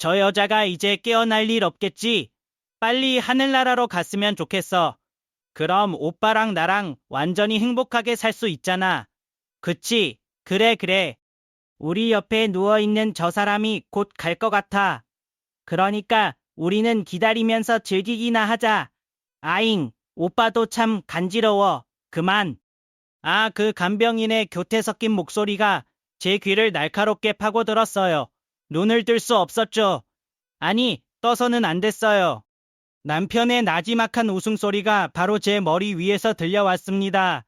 저 여자가 이제 깨어날 일 없겠지? 빨리 하늘나라로 갔으면 좋겠어. 그럼 오빠랑 나랑 완전히 행복하게 살 수 있잖아. 그치? 그래, 그래. 우리 옆에 누워있는 저 사람이 곧 갈 것 같아. 그러니까 우리는 기다리면서 즐기기나 하자. 아잉, 오빠도 참 간지러워. 그만. 아, 그 간병인의 교태 섞인 목소리가 제 귀를 날카롭게 파고들었어요. 눈을 뜰 수 없었죠. 아니, 떠서는 안 됐어요. 남편의 나지막한 웃음소리가 바로 제 머리 위에서 들려왔습니다.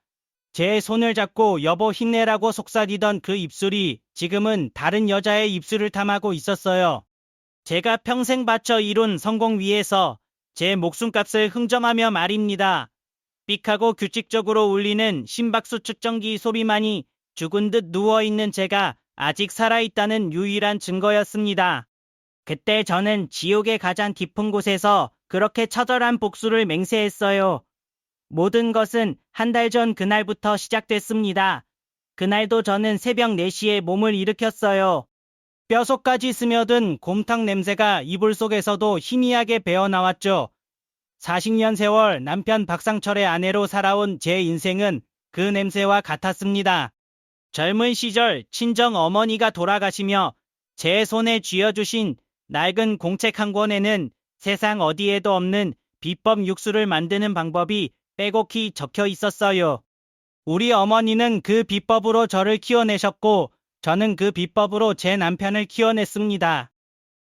제 손을 잡고 여보 힘내라고 속삭이던 그 입술이 지금은 다른 여자의 입술을 탐하고 있었어요. 제가 평생 바쳐 이룬 성공 위에서 제 목숨값을 흥정하며 말입니다. 삑하고 규칙적으로 울리는 심박수 측정기 소리만이 죽은 듯 누워있는 제가 아직 살아있다는 유일한 증거였습니다. 그때 저는 지옥의 가장 깊은 곳에서 그렇게 처절한 복수를 맹세했어요. 모든 것은 한 달 전 그날부터 시작됐습니다. 그날도 저는 새벽 4시에 몸을 일으켰어요. 뼛속까지 스며든 곰탕 냄새가 이불 속에서도 희미하게 배어나왔죠. 40년 세월 남편 박상철의 아내로 살아온 제 인생은 그 냄새와 같았습니다. 젊은 시절 친정 어머니가 돌아가시며 제 손에 쥐어주신 낡은 공책 한 권에는 세상 어디에도 없는 비법 육수를 만드는 방법이 빼곡히 적혀 있었어요. 우리 어머니는 그 비법으로 저를 키워내셨고 저는 그 비법으로 제 남편을 키워냈습니다.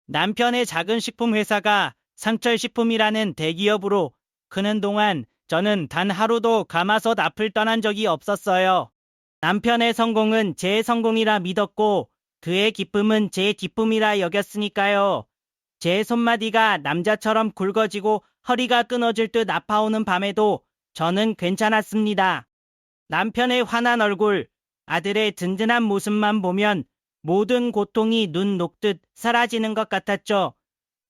남편의 작은 식품 회사가 상철식품이라는 대기업으로 크는 동안 저는 단 하루도 가마솥 앞을 떠난 적이 없었어요. 남편의 성공은 제 성공이라 믿었고 그의 기쁨은 제 기쁨이라 여겼으니까요. 제 손마디가 남자처럼 굵어지고 허리가 끊어질 듯 아파오는 밤에도 저는 괜찮았습니다. 남편의 환한 얼굴, 아들의 든든한 모습만 보면 모든 고통이 눈 녹듯 사라지는 것 같았죠.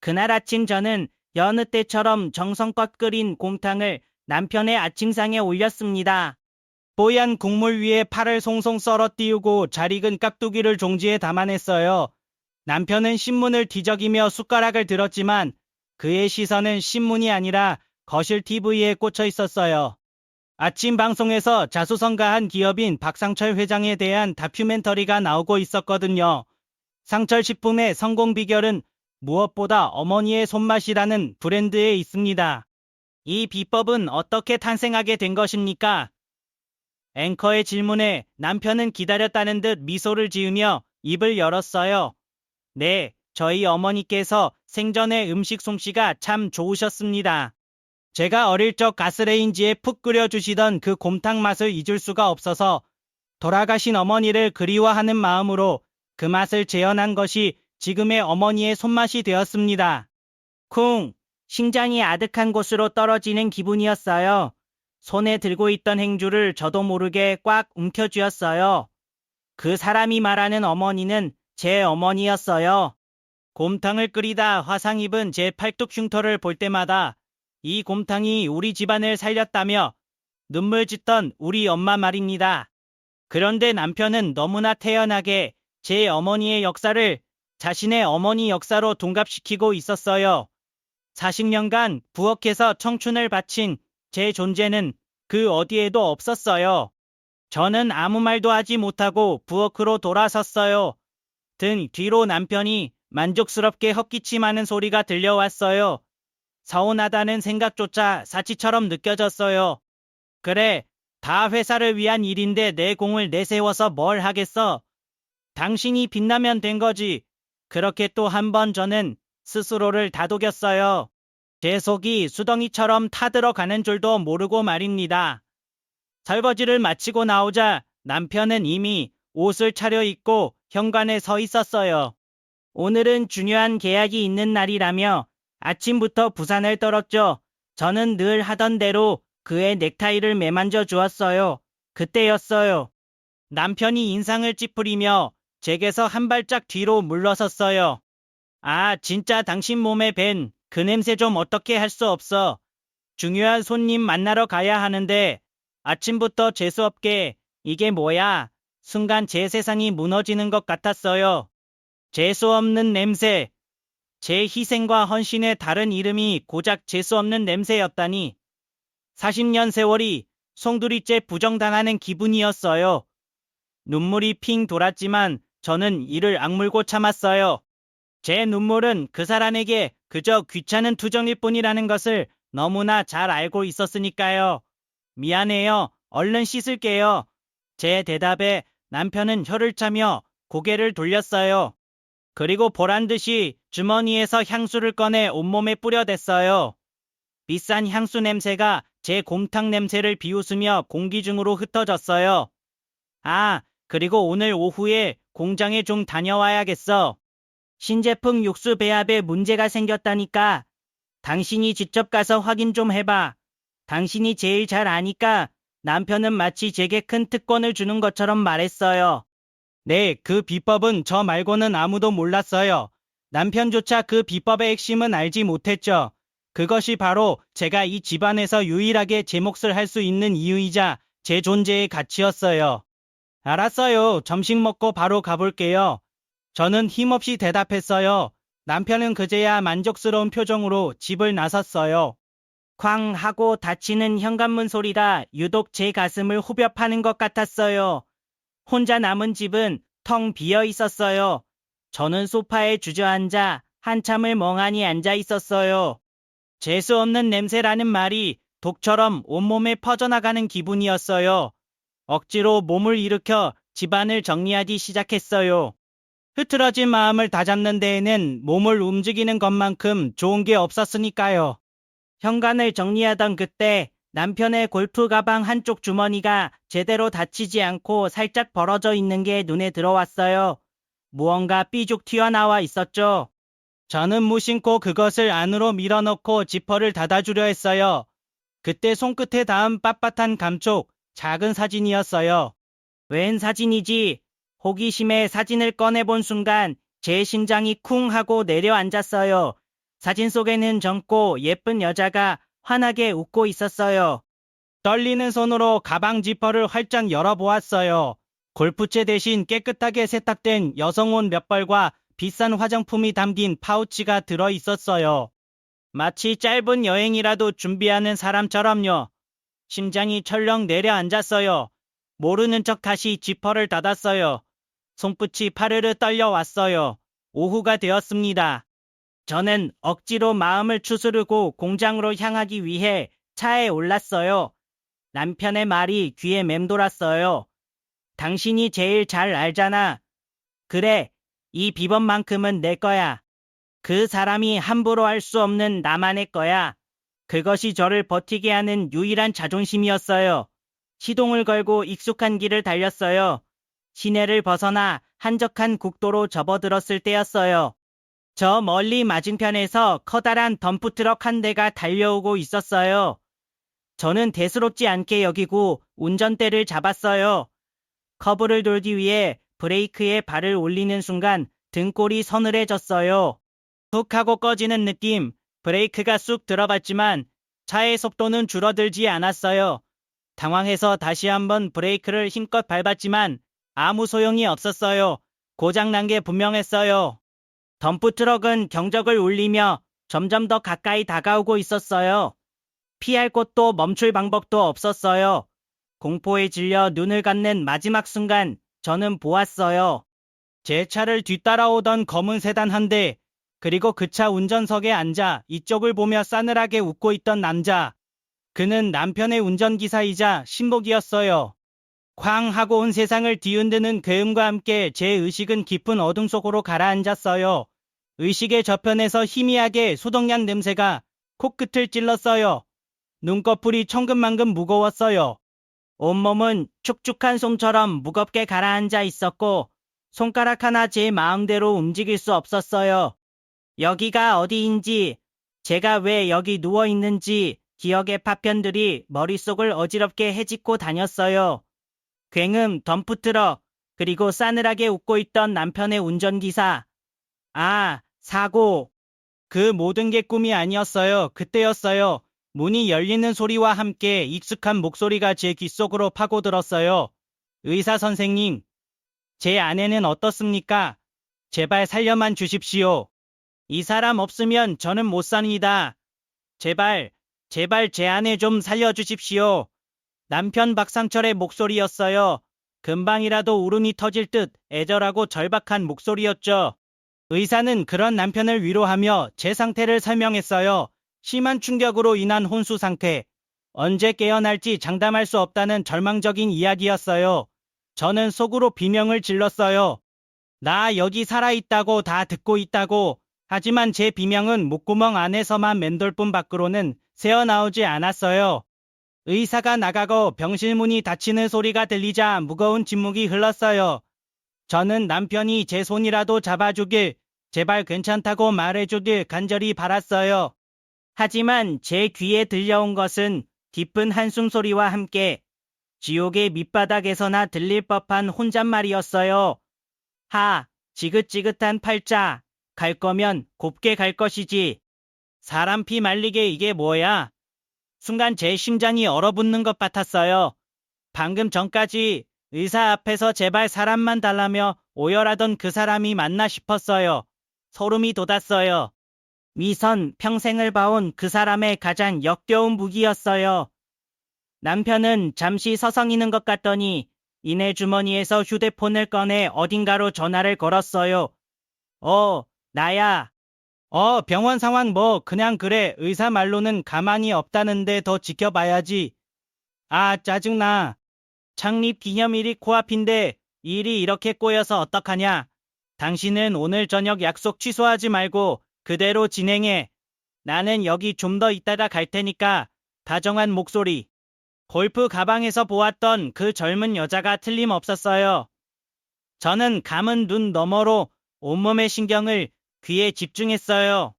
그날 아침 저는 여느 때처럼 정성껏 끓인 곰탕을 남편의 아침상에 올렸습니다. 뽀얀 국물 위에 파를 송송 썰어 띄우고 잘 익은 깍두기를 종지에 담아냈어요. 남편은 신문을 뒤적이며 숟가락을 들었지만 그의 시선은 신문이 아니라 거실 TV에 꽂혀 있었어요. 아침 방송에서 자수성가한 기업인 박상철 회장에 대한 다큐멘터리가 나오고 있었거든요. 상철식품의 성공 비결은 무엇보다 어머니의 손맛이라는 브랜드에 있습니다. 이 비법은 어떻게 탄생하게 된 것입니까? 앵커의 질문에 남편은 기다렸다는 듯 미소를 지으며 입을 열었어요. 네, 저희 어머니께서 생전에 음식 솜씨가 참 좋으셨습니다. 제가 어릴 적 가스레인지에 푹 끓여주시던 그 곰탕 맛을 잊을 수가 없어서 돌아가신 어머니를 그리워하는 마음으로 그 맛을 재현한 것이 지금의 어머니의 손맛이 되었습니다. 쿵! 심장이 아득한 곳으로 떨어지는 기분이었어요. 손에 들고 있던 행주를 저도 모르게 꽉 움켜쥐었어요. 그 사람이 말하는 어머니는 제 어머니였어요. 곰탕을 끓이다 화상 입은 제 팔뚝 흉터를 볼 때마다 이 곰탕이 우리 집안을 살렸다며 눈물 짓던 우리 엄마 말입니다. 그런데 남편은 너무나 태연하게 제 어머니의 역사를 자신의 어머니 역사로 둔갑시키고 있었어요. 40년간 부엌에서 청춘을 바친 제 존재는 그 어디에도 없었어요. 저는 아무 말도 하지 못하고 부엌으로 돌아섰어요. 등 뒤로 남편이 만족스럽게 헛기침하는 소리가 들려왔어요. 서운하다는 생각조차 사치처럼 느껴졌어요. 그래, 다 회사를 위한 일인데 내 공을 내세워서 뭘 하겠어? 당신이 빛나면 된 거지. 그렇게 또 한 번 저는 스스로를 다독였어요. 제 속이 수덩이처럼 타들어가는 줄도 모르고 말입니다. 설거지를 마치고 나오자 남편은 이미 옷을 차려입고 현관에 서 있었어요. 오늘은 중요한 계약이 있는 날이라며 아침부터 부산을 떨었죠. 저는 늘 하던 대로 그의 넥타이를 매만져 주었어요. 그때였어요. 남편이 인상을 찌푸리며 제게서 한 발짝 뒤로 물러섰어요. 아, 진짜 당신 몸에 밴 그 냄새 좀 어떻게 할 수 없어. 중요한 손님 만나러 가야 하는데 아침부터 재수없게 이게 뭐야. 순간 제 세상이 무너지는 것 같았어요. 재수 없는 냄새. 제 희생과 헌신의 다른 이름이 고작 재수없는 냄새였다니. 40년 세월이 송두리째 부정당하는 기분이었어요. 눈물이 핑 돌았지만 저는 이를 악물고 참았어요. 제 눈물은 그 사람에게 그저 귀찮은 투정일 뿐이라는 것을 너무나 잘 알고 있었으니까요. 미안해요. 얼른 씻을게요. 제 대답에 남편은 혀를 차며 고개를 돌렸어요. 그리고 보란 듯이 주머니에서 향수를 꺼내 온몸에 뿌려댔어요. 비싼 향수 냄새가 제 곰탕 냄새를 비웃으며 공기 중으로 흩어졌어요. 아, 그리고 오늘 오후에 공장에 좀 다녀와야겠어. 신제품 육수 배합에 문제가 생겼다니까. 당신이 직접 가서 확인 좀 해봐. 당신이 제일 잘 아니까. 남편은 마치 제게 큰 특권을 주는 것처럼 말했어요. 네, 그 비법은 저 말고는 아무도 몰랐어요. 남편조차 그 비법의 핵심은 알지 못했죠. 그것이 바로 제가 이 집안에서 유일하게 제 몫을 할 수 있는 이유이자 제 존재의 가치였어요. 알았어요. 점심 먹고 바로 가볼게요. 저는 힘없이 대답했어요. 남편은 그제야 만족스러운 표정으로 집을 나섰어요. 쾅 하고 닫히는 현관문 소리가 유독 제 가슴을 후벼 파는 것 같았어요. 혼자 남은 집은 텅 비어 있었어요. 저는 소파에 주저앉아 한참을 멍하니 앉아 있었어요. 재수 없는 냄새라는 말이 독처럼 온몸에 퍼져나가는 기분이었어요. 억지로 몸을 일으켜 집안을 정리하기 시작했어요. 흐트러진 마음을 다잡는 데에는 몸을 움직이는 것만큼 좋은 게 없었으니까요. 현관을 정리하던 그때 남편의 골프 가방 한쪽 주머니가 제대로 닫히지 않고 살짝 벌어져 있는 게 눈에 들어왔어요. 무언가 삐죽 튀어나와 있었죠. 저는 무심코 그것을 안으로 밀어넣고 지퍼를 닫아주려 했어요. 그때 손끝에 닿은 빳빳한 감촉, 작은 사진이었어요. 웬 사진이지? 호기심에 사진을 꺼내본 순간 제 심장이 쿵 하고 내려앉았어요. 사진 속에는 젊고 예쁜 여자가 환하게 웃고 있었어요. 떨리는 손으로 가방 지퍼를 활짝 열어보았어요. 골프채 대신 깨끗하게 세탁된 여성옷 몇 벌과 비싼 화장품이 담긴 파우치가 들어있었어요. 마치 짧은 여행이라도 준비하는 사람처럼요. 심장이 철렁 내려앉았어요. 모르는 척 다시 지퍼를 닫았어요. 손끝이 파르르 떨려왔어요. 오후가 되었습니다. 저는 억지로 마음을 추스르고 공장으로 향하기 위해 차에 올랐어요. 남편의 말이 귀에 맴돌았어요. 당신이 제일 잘 알잖아. 그래, 이 비번만큼은 내 거야. 그 사람이 함부로 할 수 없는 나만의 거야. 그것이 저를 버티게 하는 유일한 자존심이었어요. 시동을 걸고 익숙한 길을 달렸어요. 시내를 벗어나 한적한 국도로 접어들었을 때였어요. 저 멀리 맞은편에서 커다란 덤프트럭 한 대가 달려오고 있었어요. 저는 대수롭지 않게 여기고 운전대를 잡았어요. 커브를 돌기 위해 브레이크에 발을 올리는 순간 등골이 서늘해졌어요. 툭 하고 꺼지는 느낌, 브레이크가 쑥 들어갔지만 차의 속도는 줄어들지 않았어요. 당황해서 다시 한번 브레이크를 힘껏 밟았지만 아무 소용이 없었어요. 고장난 게 분명했어요. 덤프트럭은 경적을 울리며 점점 더 가까이 다가오고 있었어요. 피할 곳도 멈출 방법도 없었어요. 공포에 질려 눈을 감는 마지막 순간 저는 보았어요. 제 차를 뒤따라오던 검은 세단 한 대, 그리고 그 차 운전석에 앉아 이쪽을 보며 싸늘하게 웃고 있던 남자. 그는 남편의 운전기사이자 신복이었어요. 쾅 하고 온 세상을 뒤흔드는 괴음과 함께 제 의식은 깊은 어둠 속으로 가라앉았어요. 의식의 저편에서 희미하게 소독약 냄새가 코끝을 찔렀어요. 눈꺼풀이 천근만근 무거웠어요. 온몸은 축축한 솜처럼 무겁게 가라앉아 있었고 손가락 하나 제 마음대로 움직일 수 없었어요. 여기가 어디인지, 제가 왜 여기 누워있는지 기억의 파편들이 머릿속을 어지럽게 헤집고 다녔어요. 굉음, 덤프트럭, 그리고 싸늘하게 웃고 있던 남편의 운전기사. 아, 사고. 그 모든 게 꿈이 아니었어요. 그때였어요. 문이 열리는 소리와 함께 익숙한 목소리가 제 귓속으로 파고들었어요. 의사 선생님, 제 아내는 어떻습니까? 제발 살려만 주십시오. 이 사람 없으면 저는 못 삽니다. 제발, 제발 제 아내 좀 살려주십시오. 남편 박상철의 목소리였어요. 금방이라도 울음이 터질 듯 애절하고 절박한 목소리였죠. 의사는 그런 남편을 위로하며 제 상태를 설명했어요. 심한 충격으로 인한 혼수 상태. 언제 깨어날지 장담할 수 없다는 절망적인 이야기였어요. 저는 속으로 비명을 질렀어요. 나 여기 살아있다고 다 듣고 있다고. 하지만 제 비명은 목구멍 안에서만 맴돌 뿐 밖으로는 새어나오지 않았어요. 의사가 나가고 병실 문이 닫히는 소리가 들리자 무거운 침묵이 흘렀어요. 저는 남편이 제 손이라도 잡아주길, 제발 괜찮다고 말해주길 간절히 바랐어요. 하지만 제 귀에 들려온 것은 깊은 한숨 소리와 함께 지옥의 밑바닥에서나 들릴 법한 혼잣말이었어요. 하, 지긋지긋한 팔자, 갈 거면 곱게 갈 것이지. 사람 피 말리게 이게 뭐야? 순간 제 심장이 얼어붙는 것 같았어요. 방금 전까지 의사 앞에서 제발 사람만 달라며 오열하던 그 사람이 맞나 싶었어요. 소름이 돋았어요. 미선 평생을 봐온 그 사람의 가장 역겨운 무기였어요. 남편은 잠시 서성이는 것 같더니 이내 주머니에서 휴대폰을 꺼내 어딘가로 전화를 걸었어요. 나야. 병원 상황 뭐 그냥 그래. 의사 말로는 가만히 없다는데 더 지켜봐야지. 아, 짜증나. 창립 기념일이 코앞인데 일이 이렇게 꼬여서 어떡하냐. 당신은 오늘 저녁 약속 취소하지 말고 그대로 진행해. 나는 여기 좀 더 있다가 갈 테니까. 다정한 목소리. 골프 가방에서 보았던 그 젊은 여자가 틀림없었어요. 저는 감은 눈 너머로 온몸의 신경을 귀에 집중했어요.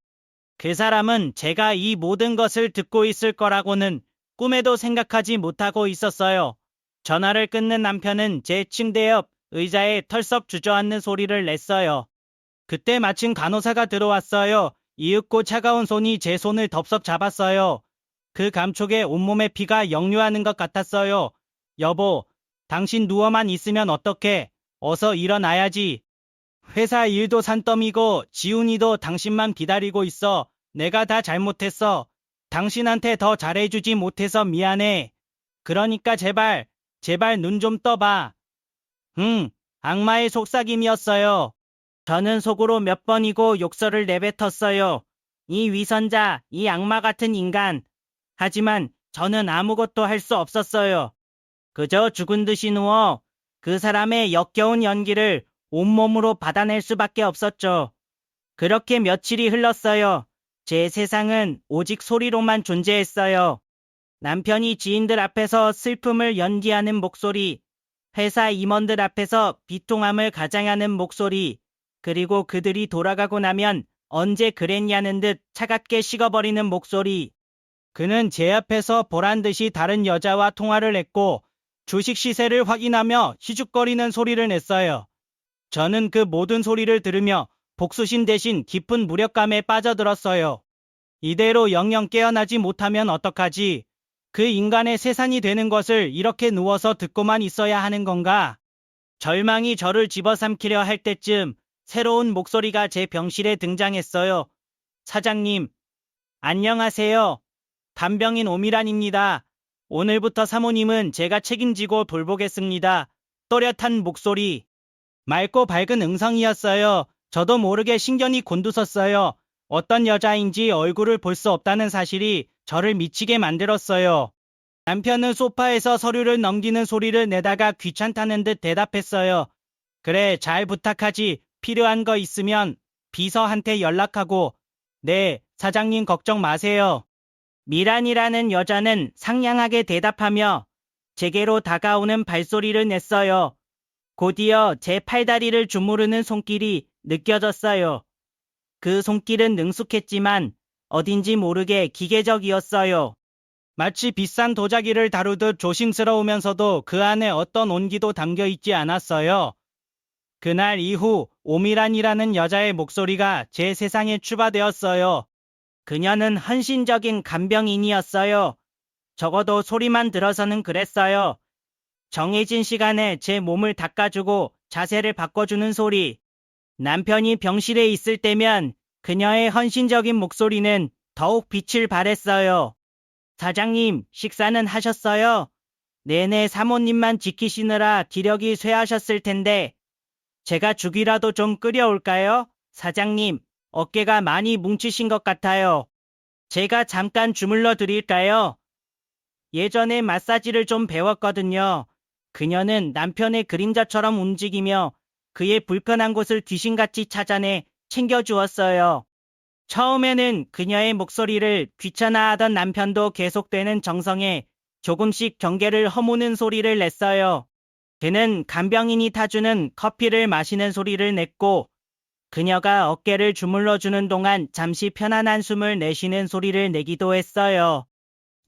그 사람은 제가 이 모든 것을 듣고 있을 거라고는 꿈에도 생각하지 못하고 있었어요. 전화를 끊는 남편은 제 침대 옆 의자에 털썩 주저앉는 소리를 냈어요. 그때 마침 간호사가 들어왔어요. 이윽고 차가운 손이 제 손을 덥석 잡았어요. 그 감촉에 온몸에 피가 역류하는 것 같았어요. 여보, 당신 누워만 있으면 어떡해? 어서 일어나야지. 회사 일도 산더미고 지훈이도 당신만 기다리고 있어. 내가 다 잘못했어. 당신한테 더 잘해주지 못해서 미안해. 그러니까 제발, 제발 눈 좀 떠봐. 악마의 속삭임이었어요. 저는 속으로 몇 번이고 욕설을 내뱉었어요. 이 위선자, 이 악마 같은 인간. 하지만 저는 아무것도 할 수 없었어요. 그저 죽은 듯이 누워 그 사람의 역겨운 연기를 온몸으로 받아낼 수밖에 없었죠. 그렇게 며칠이 흘렀어요. 제 세상은 오직 소리로만 존재했어요. 남편이 지인들 앞에서 슬픔을 연기하는 목소리, 회사 임원들 앞에서 비통함을 가장하는 목소리, 그리고 그들이 돌아가고 나면 언제 그랬냐는 듯 차갑게 식어버리는 목소리. 그는 제 앞에서 보란듯이 다른 여자와 통화를 했고 주식 시세를 확인하며 희죽거리는 소리를 냈어요. 저는 그 모든 소리를 들으며 복수심 대신 깊은 무력감에 빠져들었어요. 이대로 영영 깨어나지 못하면 어떡하지? 그 인간의 세상이 되는 것을 이렇게 누워서 듣고만 있어야 하는 건가? 절망이 저를 집어삼키려 할 때쯤 새로운 목소리가 제 병실에 등장했어요. 사장님, 안녕하세요. 간병인 오미란입니다. 오늘부터 사모님은 제가 책임지고 돌보겠습니다. 또렷한 목소리. 맑고 밝은 음성이었어요. 저도 모르게 신경이 곤두섰어요. 어떤 여자인지 얼굴을 볼 수 없다는 사실이 저를 미치게 만들었어요. 남편은 소파에서 서류를 넘기는 소리를 내다가 귀찮다는 듯 대답했어요. 그래, 잘 부탁하지. 필요한 거 있으면 비서한테 연락하고. 네, 사장님 걱정 마세요. 미란이라는 여자는 상냥하게 대답하며 제게로 다가오는 발소리를 냈어요. 곧이어 제 팔다리를 주무르는 손길이 느껴졌어요. 그 손길은 능숙했지만 어딘지 모르게 기계적이었어요. 마치 비싼 도자기를 다루듯 조심스러우면서도 그 안에 어떤 온기도 담겨 있지 않았어요. 그날 이후 오미란이라는 여자의 목소리가 제 세상에 추가되었어요. 그녀는 헌신적인 간병인이었어요. 적어도 소리만 들어서는 그랬어요. 정해진 시간에 제 몸을 닦아주고 자세를 바꿔주는 소리. 남편이 병실에 있을 때면 그녀의 헌신적인 목소리는 더욱 빛을 발했어요. 사장님, 식사는 하셨어요? 네네, 사모님만 지키시느라 기력이 쇠하셨을 텐데 제가 죽이라도 좀 끓여올까요? 사장님, 어깨가 많이 뭉치신 것 같아요. 제가 잠깐 주물러 드릴까요? 예전에 마사지를 좀 배웠거든요. 그녀는 남편의 그림자처럼 움직이며 그의 불편한 곳을 귀신같이 찾아내 챙겨주었어요. 처음에는 그녀의 목소리를 귀찮아하던 남편도 계속되는 정성에 조금씩 경계를 허무는 소리를 냈어요. 그는 간병인이 타주는 커피를 마시는 소리를 냈고 그녀가 어깨를 주물러주는 동안 잠시 편안한 숨을 내쉬는 소리를 내기도 했어요.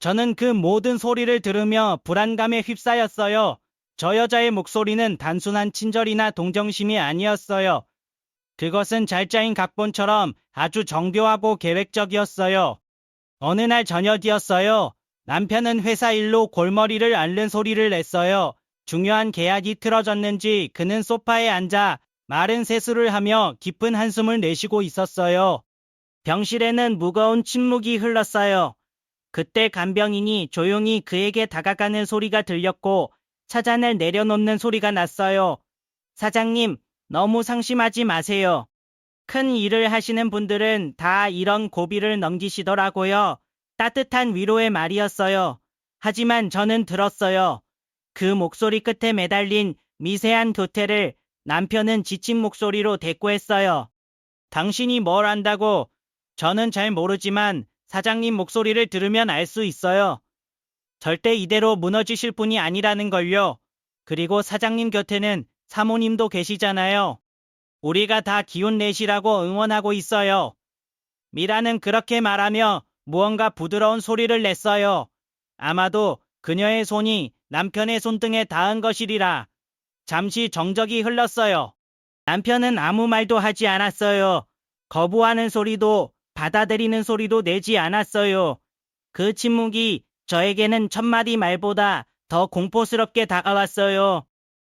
저는 그 모든 소리를 들으며 불안감에 휩싸였어요. 저 여자의 목소리는 단순한 친절이나 동정심이 아니었어요. 그것은 잘 짜인 각본처럼 아주 정교하고 계획적이었어요. 어느 날 저녁이었어요. 남편은 회사 일로 골머리를 앓는 소리를 냈어요. 중요한 계약이 틀어졌는지 그는 소파에 앉아 마른 세수를 하며 깊은 한숨을 내쉬고 있었어요. 병실에는 무거운 침묵이 흘렀어요. 그때 간병인이 조용히 그에게 다가가는 소리가 들렸고 차잔을 내려놓는 소리가 났어요. 사장님, 너무 상심하지 마세요. 큰 일을 하시는 분들은 다 이런 고비를 넘기시더라고요. 따뜻한 위로의 말이었어요. 하지만 저는 들었어요. 그 목소리 끝에 매달린 미세한 교태를 남편은 지친 목소리로 대꾸했어요. 당신이 뭘 안다고? 저는 잘 모르지만 사장님 목소리를 들으면 알 수 있어요. 절대 이대로 무너지실 분이 아니라는 걸요. 그리고 사장님 곁에는 사모님도 계시잖아요. 우리가 다 기운 내시라고 응원하고 있어요. 미라는 그렇게 말하며 무언가 부드러운 소리를 냈어요. 아마도 그녀의 손이 남편의 손등에 닿은 것이리라. 잠시 정적이 흘렀어요. 남편은 아무 말도 하지 않았어요. 거부하는 소리도 받아들이는 소리도 내지 않았어요. 그 침묵이 저에게는 천마디 말보다 더 공포스럽게 다가왔어요.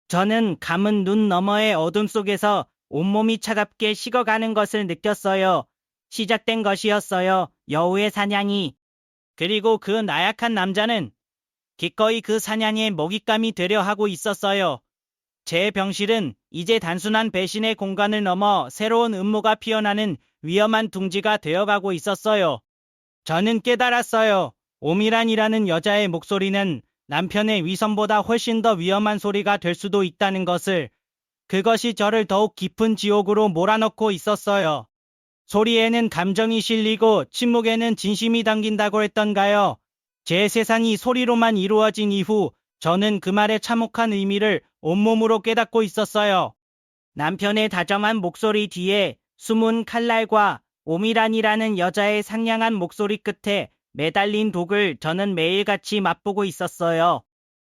저는 감은 눈 너머의 어둠 속에서 온몸이 차갑게 식어가는 것을 느꼈어요. 시작된 것이었어요. 여우의 사냥이. 그리고 그 나약한 남자는 기꺼이 그 사냥의 먹잇감이 되려 하고 있었어요. 제 병실은 이제 단순한 배신의 공간을 넘어 새로운 음모가 피어나는 위험한 둥지가 되어가고 있었어요. 저는 깨달았어요. 오미란이라는 여자의 목소리는 남편의 위선보다 훨씬 더 위험한 소리가 될 수도 있다는 것을, 그것이 저를 더욱 깊은 지옥으로 몰아넣고 있었어요. 소리에는 감정이 실리고 침묵에는 진심이 담긴다고 했던가요? 제 세상이 소리로만 이루어진 이후 저는 그 말의 참혹한 의미를 온몸으로 깨닫고 있었어요. 남편의 다정한 목소리 뒤에 숨은 칼날과 오미란이라는 여자의 상냥한 목소리 끝에 매달린 독을 저는 매일같이 맛보고 있었어요.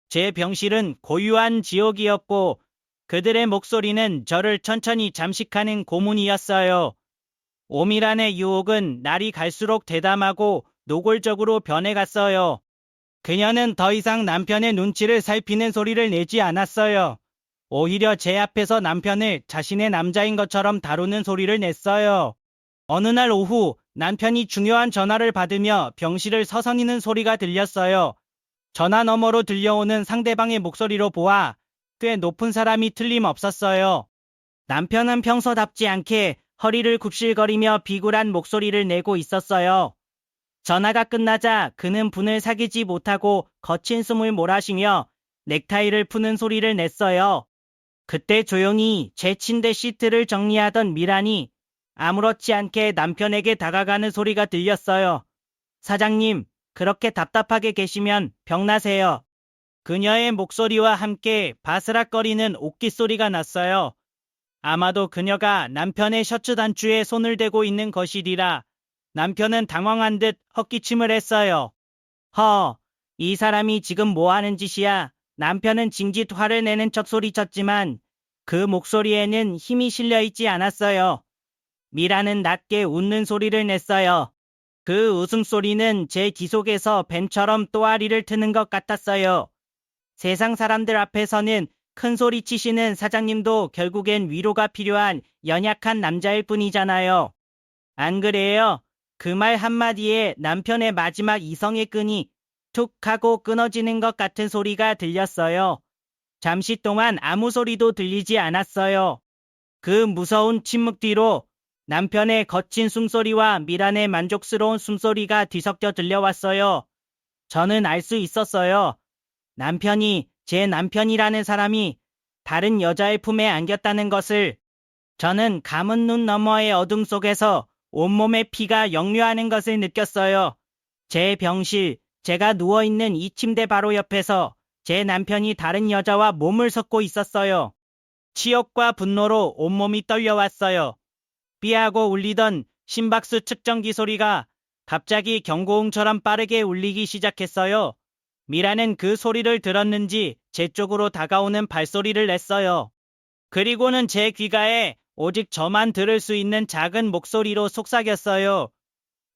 제 병실은 고유한 지옥이었고 그들의 목소리는 저를 천천히 잠식하는 고문이었어요. 오미란의 유혹은 날이 갈수록 대담하고 노골적으로 변해갔어요. 그녀는 더 이상 남편의 눈치를 살피는 소리를 내지 않았어요. 오히려 제 앞에서 남편을 자신의 남자인 것처럼 다루는 소리를 냈어요. 어느 날 오후 남편이 중요한 전화를 받으며 병실을 서성이는 소리가 들렸어요. 전화 너머로 들려오는 상대방의 목소리로 보아 꽤 높은 사람이 틀림없었어요. 남편은 평소답지 않게 허리를 굽실거리며 비굴한 목소리를 내고 있었어요. 전화가 끝나자 그는 분을 사귀지 못하고 거친 숨을 몰아쉬며 넥타이를 푸는 소리를 냈어요. 그때 조용히 제 침대 시트를 정리하던 미란이 아무렇지 않게 남편에게 다가가는 소리가 들렸어요. 사장님, 그렇게 답답하게 계시면 병나세요. 그녀의 목소리와 함께 바스락거리는 옥기 소리가 났어요. 아마도 그녀가 남편의 셔츠 단추에 손을 대고 있는 것이리라. 남편은 당황한 듯 헛기침을 했어요. 이 사람이 지금 뭐 하는 짓이야? 남편은 징짓 화를 내는 척 소리쳤지만 그 목소리에는 힘이 실려 있지 않았어요. 미라는 낮게 웃는 소리를 냈어요. 그 웃음소리는 제 귀 속에서 뱀처럼 또아리를 트는 것 같았어요. 세상 사람들 앞에서는 큰 소리 치시는 사장님도 결국엔 위로가 필요한 연약한 남자일 뿐이잖아요. 안 그래요? 그 말 한마디에 남편의 마지막 이성의 끈이 툭 하고 끊어지는 것 같은 소리가 들렸어요. 잠시 동안 아무 소리도 들리지 않았어요. 그 무서운 침묵 뒤로 남편의 거친 숨소리와 미란의 만족스러운 숨소리가 뒤섞여 들려왔어요. 저는 알 수 있었어요. 남편이 제 남편이라는 사람이 다른 여자의 품에 안겼다는 것을. 저는 감은 눈 너머의 어둠 속에서 온몸의 피가 역류하는 것을 느꼈어요. 제 병실, 제가 누워있는 이 침대 바로 옆에서 제 남편이 다른 여자와 몸을 섞고 있었어요. 치욕과 분노로 온몸이 떨려왔어요. 삐하고 울리던 심박수 측정기 소리가 갑자기 경고음처럼 빠르게 울리기 시작했어요. 미라는 그 소리를 들었는지 제 쪽으로 다가오는 발소리를 냈어요. 그리고는 제 귀가에 오직 저만 들을 수 있는 작은 목소리로 속삭였어요.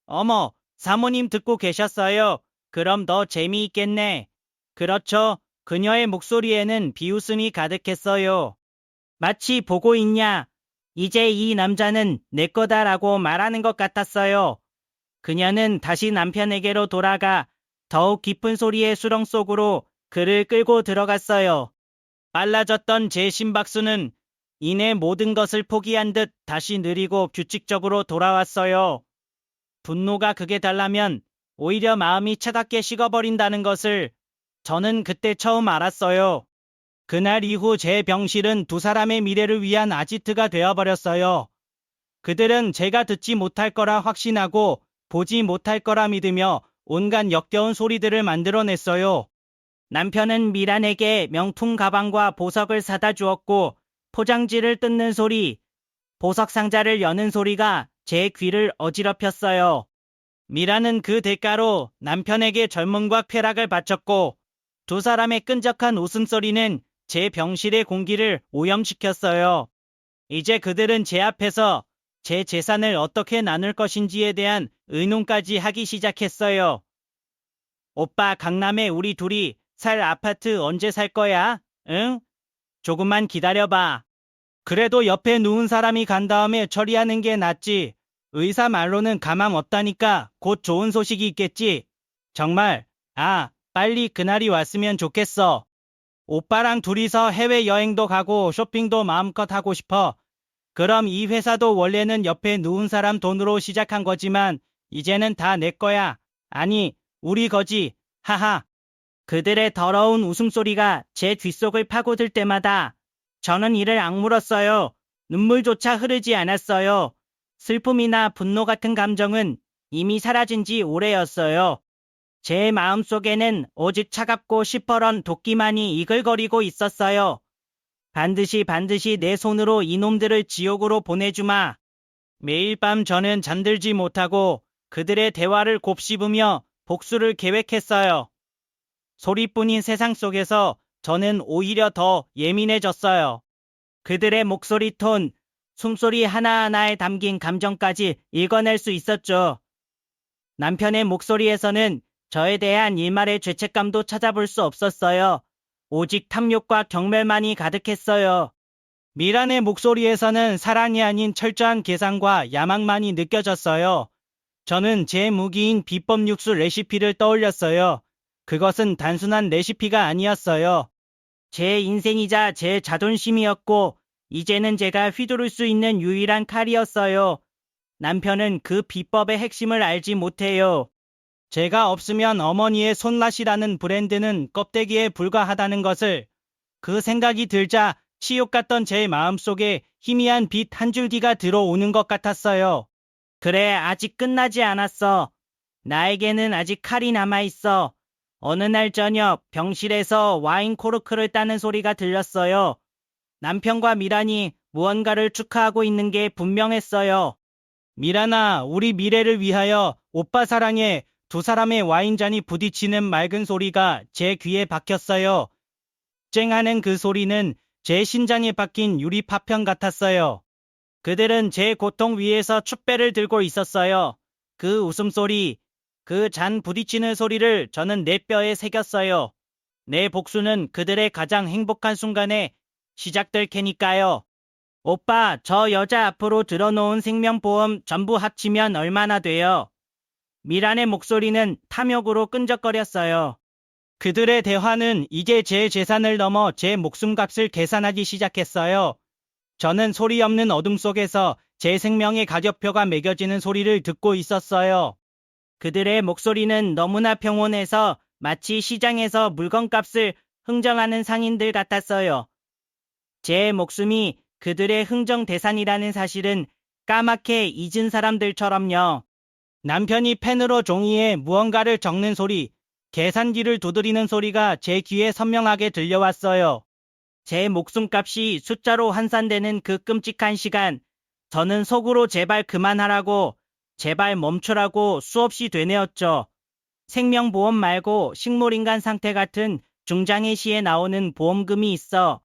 어머, 사모님 듣고 계셨어요. 그럼 더 재미있겠네. 그렇죠. 그녀의 목소리에는 비웃음이 가득했어요. 마치 보고 있냐? 이제 이 남자는 내 거다라고 말하는 것 같았어요. 그녀는 다시 남편에게로 돌아가 더욱 깊은 소리의 수렁 속으로 그를 끌고 들어갔어요. 빨라졌던 제 심박수는 이내 모든 것을 포기한 듯 다시 느리고 규칙적으로 돌아왔어요. 분노가 극에 달하면 오히려 마음이 차갑게 식어버린다는 것을 저는 그때 처음 알았어요. 그날 이후 제 병실은 두 사람의 미래를 위한 아지트가 되어버렸어요. 그들은 제가 듣지 못할 거라 확신하고 보지 못할 거라 믿으며 온갖 역겨운 소리들을 만들어냈어요. 남편은 미란에게 명품 가방과 보석을 사다 주었고 포장지를 뜯는 소리, 보석 상자를 여는 소리가 제 귀를 어지럽혔어요. 미란은 그 대가로 남편에게 젊음과 쾌락을 바쳤고 두 사람의 끈적한 웃음소리는 제 병실의 공기를 오염시켰어요. 이제 그들은 제 앞에서 제 재산을 어떻게 나눌 것인지에 대한 의논까지 하기 시작했어요. 오빠, 강남에 우리 둘이 살 아파트 언제 살 거야? 응? 조금만 기다려봐. 그래도 옆에 누운 사람이 간 다음에 처리하는 게 낫지. 의사 말로는 가망 없다니까 곧 좋은 소식이 있겠지. 정말, 빨리 그날이 왔으면 좋겠어. 오빠랑 둘이서 해외여행도 가고 쇼핑도 마음껏 하고 싶어. 그럼 이 회사도 원래는 옆에 누운 사람 돈으로 시작한 거지만 이제는 다 내 거야. 아니, 우리 거지. 하하. 그들의 더러운 웃음소리가 제 뒷속을 파고들 때마다 저는 이를 악물었어요. 눈물조차 흐르지 않았어요. 슬픔이나 분노 같은 감정은 이미 사라진 지 오래였어요. 제 마음속에는 오직 차갑고 시퍼런 도끼만이 이글거리고 있었어요. 반드시 내 손으로 이놈들을 지옥으로 보내주마. 매일 밤 저는 잠들지 못하고 그들의 대화를 곱씹으며 복수를 계획했어요. 소리뿐인 세상 속에서 저는 오히려 더 예민해졌어요. 그들의 목소리 톤, 숨소리 하나하나에 담긴 감정까지 읽어낼 수 있었죠. 남편의 목소리에서는 저에 대한 일말의 죄책감도 찾아볼 수 없었어요. 오직 탐욕과 경멸만이 가득했어요. 미란의 목소리에서는 사랑이 아닌 철저한 계산과 야망만이 느껴졌어요. 저는 제 무기인 비법 육수 레시피를 떠올렸어요. 그것은 단순한 레시피가 아니었어요. 제 인생이자 제 자존심이었고 이제는 제가 휘두를 수 있는 유일한 칼이었어요. 남편은 그 비법의 핵심을 알지 못해요. 제가 없으면 어머니의 손맛이라는 브랜드는 껍데기에 불과하다는 것을. 그 생각이 들자 치욕 같던 제 마음속에 희미한 빛 한 줄기가 들어오는 것 같았어요. 그래, 아직 끝나지 않았어. 나에게는 아직 칼이 남아있어. 어느 날 저녁 병실에서 와인 코르크를 따는 소리가 들렸어요. 남편과 미란이 무언가를 축하하고 있는 게 분명했어요. 미란아, 우리 미래를 위하여 오빠 사랑해. 두 사람의 와인잔이 부딪히는 맑은 소리가 제 귀에 박혔어요. 쨍하는 그 소리는 제 심장에 박힌 유리 파편 같았어요. 그들은 제 고통 위에서 촛배를 들고 있었어요. 그 웃음소리, 그 잔 부딪히는 소리를 저는 내 뼈에 새겼어요. 내 복수는 그들의 가장 행복한 순간에 시작될 테니까요. 오빠, 저 여자 앞으로 들어놓은 생명보험 전부 합치면 얼마나 돼요? 미란의 목소리는 탐욕으로 끈적거렸어요. 그들의 대화는 이제 제 재산을 넘어 제 목숨값을 계산하기 시작했어요. 저는 소리 없는 어둠 속에서 제 생명의 가격표가 매겨지는 소리를 듣고 있었어요. 그들의 목소리는 너무나 평온해서 마치 시장에서 물건값을 흥정하는 상인들 같았어요. 제 목숨이 그들의 흥정 대상이라는 사실은 까맣게 잊은 사람들처럼요. 남편이 펜으로 종이에 무언가를 적는 소리, 계산기를 두드리는 소리가 제 귀에 선명하게 들려왔어요. 제 목숨값이 숫자로 환산되는 그 끔찍한 시간, 저는 속으로 제발 그만하라고, 제발 멈추라고 수없이 되뇌었죠. 생명보험 말고 식물인간 상태 같은 중장의 시에 나오는 보험금이 있어.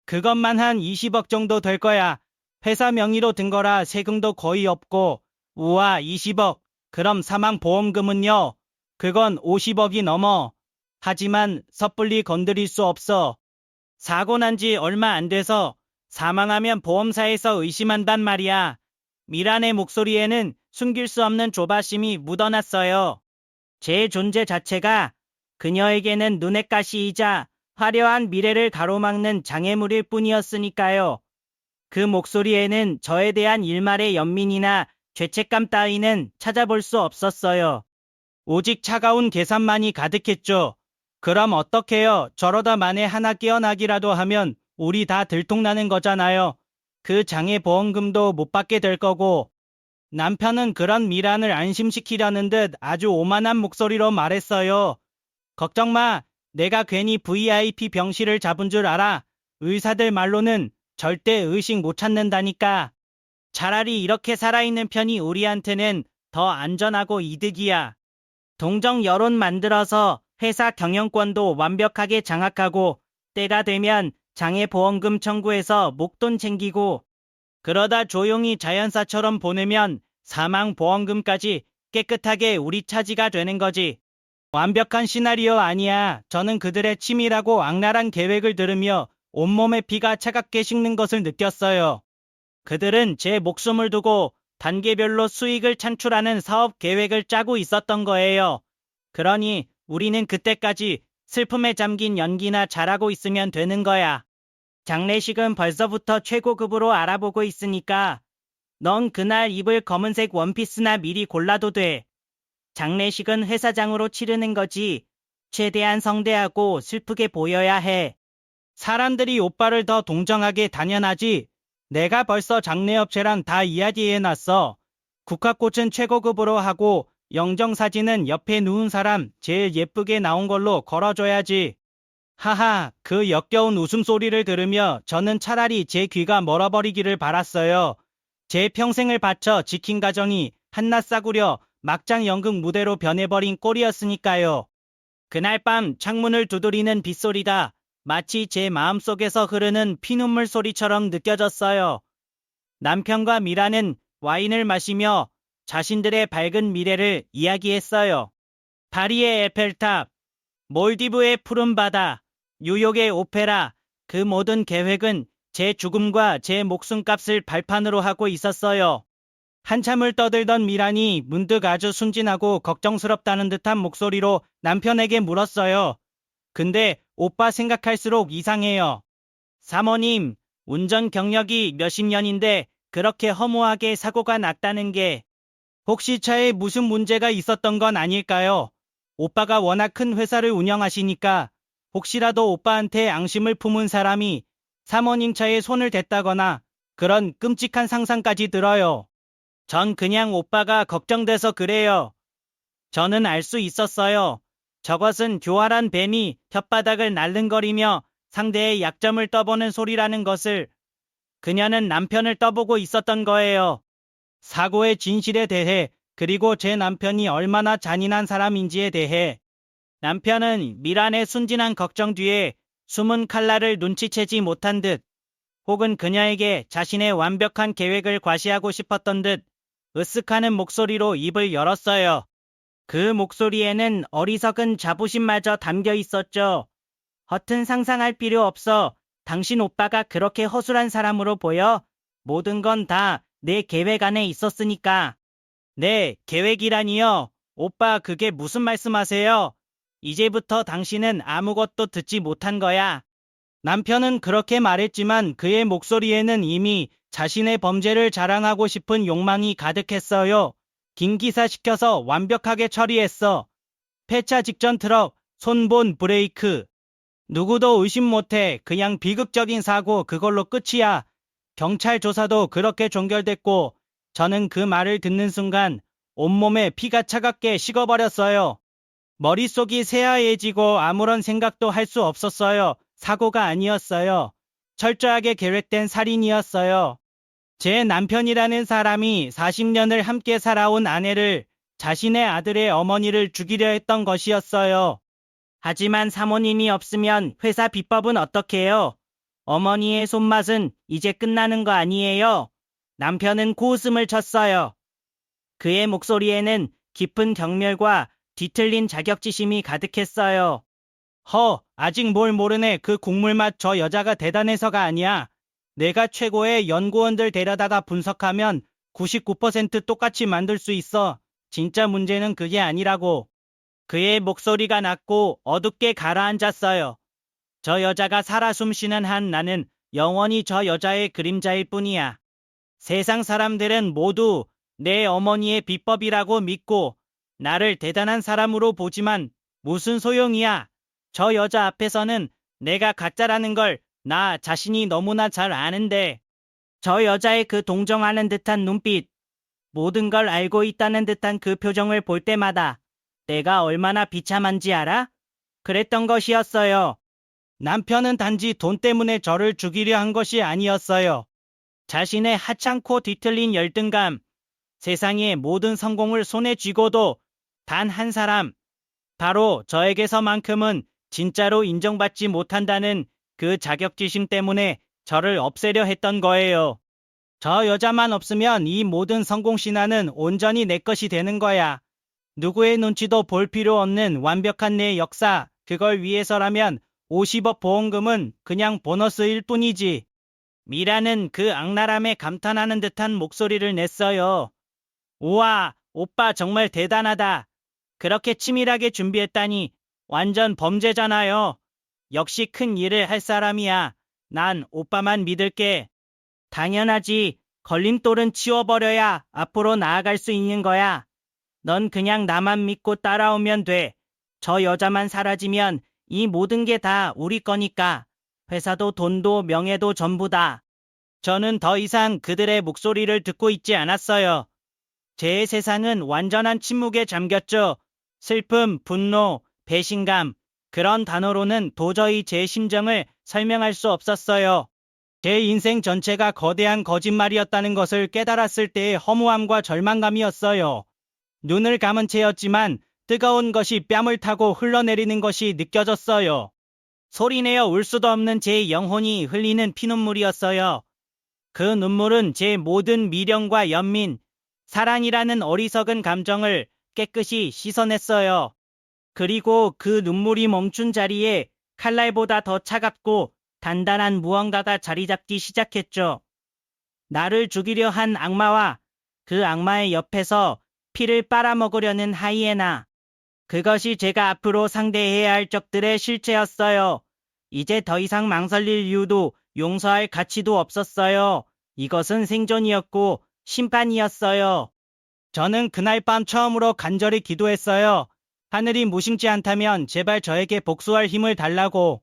그것만 한 20억 정도 될 거야. 회사 명의로 든 거라 세금도 거의 없고. 우와, 20억. 그럼 사망보험금은요? 그건 50억이 넘어. 하지만 섣불리 건드릴 수 없어. 사고 난 지 얼마 안 돼서 사망하면 보험사에서 의심한단 말이야. 미란의 목소리에는 숨길 수 없는 조바심이 묻어났어요. 제 존재 자체가 그녀에게는 눈엣 가시이자 화려한 미래를 가로막는 장애물일 뿐이었으니까요. 그 목소리에는 저에 대한 일말의 연민이나 죄책감 따위는 찾아볼 수 없었어요. 오직 차가운 계산만이 가득했죠. 그럼 어떡해요? 저러다 만에 하나 깨어나기라도 하면 우리 다 들통나는 거잖아요. 그 장애 보험금도 못 받게 될 거고. 남편은 그런 미란을 안심시키려는 듯 아주 오만한 목소리로 말했어요. 걱정 마. 내가 괜히 VIP 병실을 잡은 줄 알아. 의사들 말로는 절대 의식 못 찾는다니까. 차라리 이렇게 살아있는 편이 우리한테는 더 안전하고 이득이야. 동정 여론 만들어서 회사 경영권도 완벽하게 장악하고 때가 되면 장애보험금 청구해서 목돈 챙기고 그러다 조용히 자연사처럼 보내면 사망보험금까지 깨끗하게 우리 차지가 되는 거지. 완벽한 시나리오 아니야. 저는 그들의 치밀하고 악랄한 계획을 들으며 온몸에 피가 차갑게 식는 것을 느꼈어요. 그들은 제 목숨을 두고 단계별로 수익을 창출하는 사업 계획을 짜고 있었던 거예요. 그러니 우리는 그때까지 슬픔에 잠긴 연기나 잘하고 있으면 되는 거야. 장례식은 벌써부터 최고급으로 알아보고 있으니까 넌 그날 입을 검은색 원피스나 미리 골라도 돼. 장례식은 회사장으로 치르는 거지. 최대한 성대하고 슬프게 보여야 해. 사람들이 오빠를 더 동정하게 당연하지. 내가 벌써 장례업체랑 다 이야기해놨어. 국화꽃은 최고급으로 하고 영정사진은 옆에 누운 사람 제일 예쁘게 나온 걸로 걸어줘야지. 하하, 그 역겨운 웃음소리를 들으며 저는 차라리 제 귀가 멀어버리기를 바랐어요. 제 평생을 바쳐 지킨 가정이 한낱 싸구려 막장 연극 무대로 변해버린 꼴이었으니까요. 그날 밤 창문을 두드리는 빗소리가 마치 제 마음속에서 흐르는 피눈물 소리처럼 느껴졌어요. 남편과 미라는 와인을 마시며 자신들의 밝은 미래를 이야기했어요. 파리의 에펠탑, 몰디브의 푸른 바다, 뉴욕의 오페라, 그 모든 계획은 제 죽음과 제 목숨값을 발판으로 하고 있었어요. 한참을 떠들던 미란이 문득 아주 순진하고 걱정스럽다는 듯한 목소리로 남편에게 물었어요. 근데 오빠 생각할수록 이상해요. 사모님, 운전 경력이 몇십 년인데 그렇게 허무하게 사고가 났다는 게 혹시 차에 무슨 문제가 있었던 건 아닐까요? 오빠가 워낙 큰 회사를 운영하시니까 혹시라도 오빠한테 앙심을 품은 사람이 사모님 차에 손을 댔다거나 그런 끔찍한 상상까지 들어요. 전 그냥 오빠가 걱정돼서 그래요. 저는 알 수 있었어요. 저것은 교활한 뱀이 혓바닥을 날름거리며 상대의 약점을 떠보는 소리라는 것을. 그녀는 남편을 떠보고 있었던 거예요. 사고의 진실에 대해, 그리고 제 남편이 얼마나 잔인한 사람인지에 대해. 남편은 미란의 순진한 걱정 뒤에 숨은 칼날을 눈치채지 못한 듯, 혹은 그녀에게 자신의 완벽한 계획을 과시하고 싶었던 듯 으쓱하는 목소리로 입을 열었어요. 그 목소리에는 어리석은 자부심마저 담겨 있었죠. 허튼 상상할 필요 없어. 당신 오빠가 그렇게 허술한 사람으로 보여? 모든 건 다 내 계획 안에 있었으니까. 네, 계획이라니요. 오빠, 그게 무슨 말씀하세요? 이제부터 당신은 아무것도 듣지 못한 거야. 남편은 그렇게 말했지만 그의 목소리에는 이미 자신의 범죄를 자랑하고 싶은 욕망이 가득했어요. 긴기사 시켜서 완벽하게 처리했어. 폐차 직전 트럭, 손본 브레이크. 누구도 의심 못해. 그냥 비극적인 사고, 그걸로 끝이야. 경찰 조사도 그렇게 종결됐고, 저는 그 말을 듣는 순간 온몸에 피가 차갑게 식어버렸어요. 머릿속이 새하얘지고 아무런 생각도 할 수 없었어요. 사고가 아니었어요. 철저하게 계획된 살인이었어요. 제 남편이라는 사람이 40년을 함께 살아온 아내를, 자신의 아들의 어머니를 죽이려 했던 것이었어요. 하지만 사모님이 없으면 회사 비법은 어떡해요? 어머니의 손맛은 이제 끝나는 거 아니에요? 남편은 고웃음을 쳤어요. 그의 목소리에는 깊은 경멸과 뒤틀린 자격지심이 가득했어요. 아직 뭘 모르네. 그 국물맛, 저 여자가 대단해서가 아니야. 내가 최고의 연구원들 데려다가 분석하면 99% 똑같이 만들 수 있어. 진짜 문제는 그게 아니라고. 그의 목소리가 낮고 어둡게 가라앉았어요. 저 여자가 살아 숨쉬는 한 나는 영원히 저 여자의 그림자일 뿐이야. 세상 사람들은 모두 내 어머니의 비법이라고 믿고 나를 대단한 사람으로 보지만 무슨 소용이야. 저 여자 앞에서는 내가 가짜라는 걸 나 자신이 너무나 잘 아는데. 저 여자의 그 동정하는 듯한 눈빛, 모든 걸 알고 있다는 듯한 그 표정을 볼 때마다 내가 얼마나 비참한지 알아? 그랬던 것이었어요. 남편은 단지 돈 때문에 저를 죽이려 한 것이 아니었어요. 자신의 하찮고 뒤틀린 열등감, 세상의 모든 성공을 손에 쥐고도 단 한 사람, 바로 저에게서만큼은 진짜로 인정받지 못한다는 그 자격지심 때문에 저를 없애려 했던 거예요. 저 여자만 없으면 이 모든 성공 신화는 온전히 내 것이 되는 거야. 누구의 눈치도 볼 필요 없는 완벽한 내 역사, 그걸 위해서라면 50억 보험금은 그냥 보너스일 뿐이지. 미라는 그 악랄함에 감탄하는 듯한 목소리를 냈어요. 우와, 오빠 정말 대단하다. 그렇게 치밀하게 준비했다니 완전 범죄잖아요. 역시 큰 일을 할 사람이야. 난 오빠만 믿을게. 당연하지. 걸림돌은 치워버려야 앞으로 나아갈 수 있는 거야. 넌 그냥 나만 믿고 따라오면 돼. 저 여자만 사라지면 이 모든 게 다 우리 거니까. 회사도 돈도 명예도 전부 다. 저는 더 이상 그들의 목소리를 듣고 있지 않았어요. 제 세상은 완전한 침묵에 잠겼죠. 슬픔, 분노, 배신감, 그런 단어로는 도저히 제 심정을 설명할 수 없었어요. 제 인생 전체가 거대한 거짓말이었다는 것을 깨달았을 때의 허무함과 절망감이었어요. 눈을 감은 채였지만 뜨거운 것이 뺨을 타고 흘러내리는 것이 느껴졌어요. 소리내어 울 수도 없는 제 영혼이 흘리는 피눈물이었어요. 그 눈물은 제 모든 미련과 연민, 사랑이라는 어리석은 감정을 깨끗이 씻어냈어요. 그리고 그 눈물이 멈춘 자리에 칼날보다 더 차갑고 단단한 무언가가 자리 잡기 시작했죠. 나를 죽이려 한 악마와 그 악마의 옆에서 피를 빨아먹으려는 하이에나. 그것이 제가 앞으로 상대해야 할 적들의 실체였어요. 이제 더 이상 망설일 이유도 용서할 가치도 없었어요. 이것은 생존이었고 심판이었어요. 저는 그날 밤 처음으로 간절히 기도했어요. 하늘이 무심치 않다면 제발 저에게 복수할 힘을 달라고.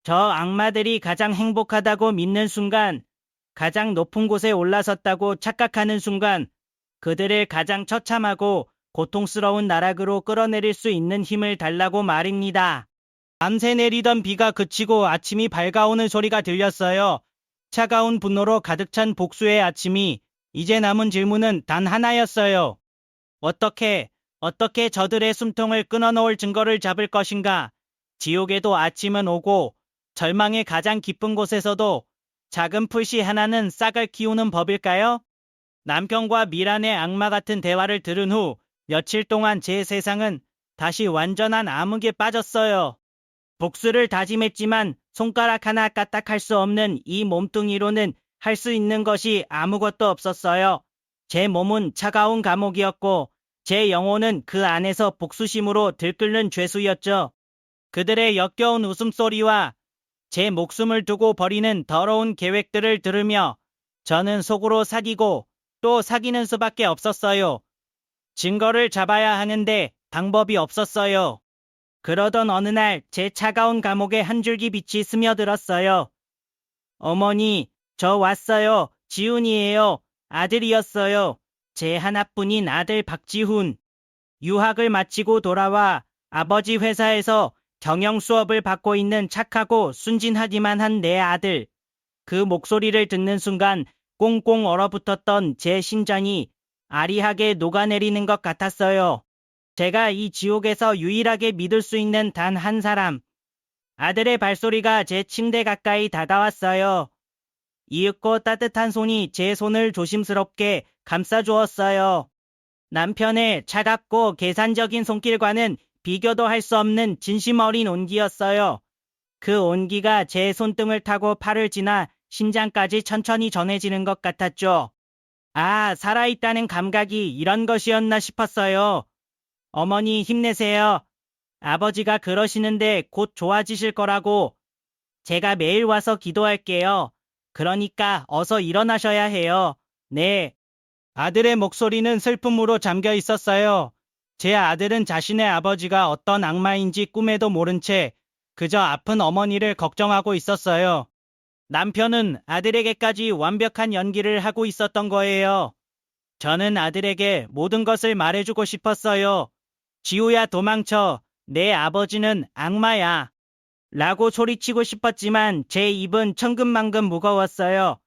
저 악마들이 가장 행복하다고 믿는 순간, 가장 높은 곳에 올라섰다고 착각하는 순간, 그들을 가장 처참하고 고통스러운 나락으로 끌어내릴 수 있는 힘을 달라고 말입니다. 밤새 내리던 비가 그치고 아침이 밝아오는 소리가 들렸어요. 차가운 분노로 가득 찬 복수의 아침이. 이제 남은 질문은 단 하나였어요. 어떻게 저들의 숨통을 끊어놓을 증거를 잡을 것인가? 지옥에도 아침은 오고 절망의 가장 깊은 곳에서도 작은 풀씨 하나는 싹을 키우는 법일까요? 남편과 미란의 악마 같은 대화를 들은 후 며칠 동안 제 세상은 다시 완전한 암흑에 빠졌어요. 복수를 다짐했지만 손가락 하나 까딱할 수 없는 이 몸뚱이로는 할 수 있는 것이 아무것도 없었어요. 제 몸은 차가운 감옥이었고 제 영혼은 그 안에서 복수심으로 들끓는 죄수였죠. 그들의 역겨운 웃음소리와 제 목숨을 두고 벌이는 더러운 계획들을 들으며 저는 속으로 사귀고 또 사귀는 수밖에 없었어요. 증거를 잡아야 하는데 방법이 없었어요. 그러던 어느 날 제 차가운 감옥에 한 줄기 빛이 스며들었어요. 어머니, 저 왔어요. 지훈이에요. 아들이었어요. 제 하나뿐인 아들 박지훈. 유학을 마치고 돌아와 아버지 회사에서 경영 수업을 받고 있는 착하고 순진하기만 한 내 아들. 그 목소리를 듣는 순간 꽁꽁 얼어붙었던 제 심장이 아리하게 녹아내리는 것 같았어요. 제가 이 지옥에서 유일하게 믿을 수 있는 단 한 사람. 아들의 발소리가 제 침대 가까이 다가왔어요. 이윽고 따뜻한 손이 제 손을 조심스럽게 감싸주었어요. 남편의 차갑고 계산적인 손길과는 비교도 할 수 없는 진심 어린 온기였어요. 그 온기가 제 손등을 타고 팔을 지나 심장까지 천천히 전해지는 것 같았죠. 아, 살아있다는 감각이 이런 것이었나 싶었어요. 어머니 힘내세요. 아버지가 그러시는데 곧 좋아지실 거라고. 제가 매일 와서 기도할게요. 그러니까 어서 일어나셔야 해요. 네. 아들의 목소리는 슬픔으로 잠겨 있었어요. 제 아들은 자신의 아버지가 어떤 악마인지 꿈에도 모른 채 그저 아픈 어머니를 걱정하고 있었어요. 남편은 아들에게까지 완벽한 연기를 하고 있었던 거예요. 저는 아들에게 모든 것을 말해주고 싶었어요. 지우야 도망쳐. 내 아버지는 악마야. 라고 소리치고 싶었지만 제 입은 천근만근 무거웠어요.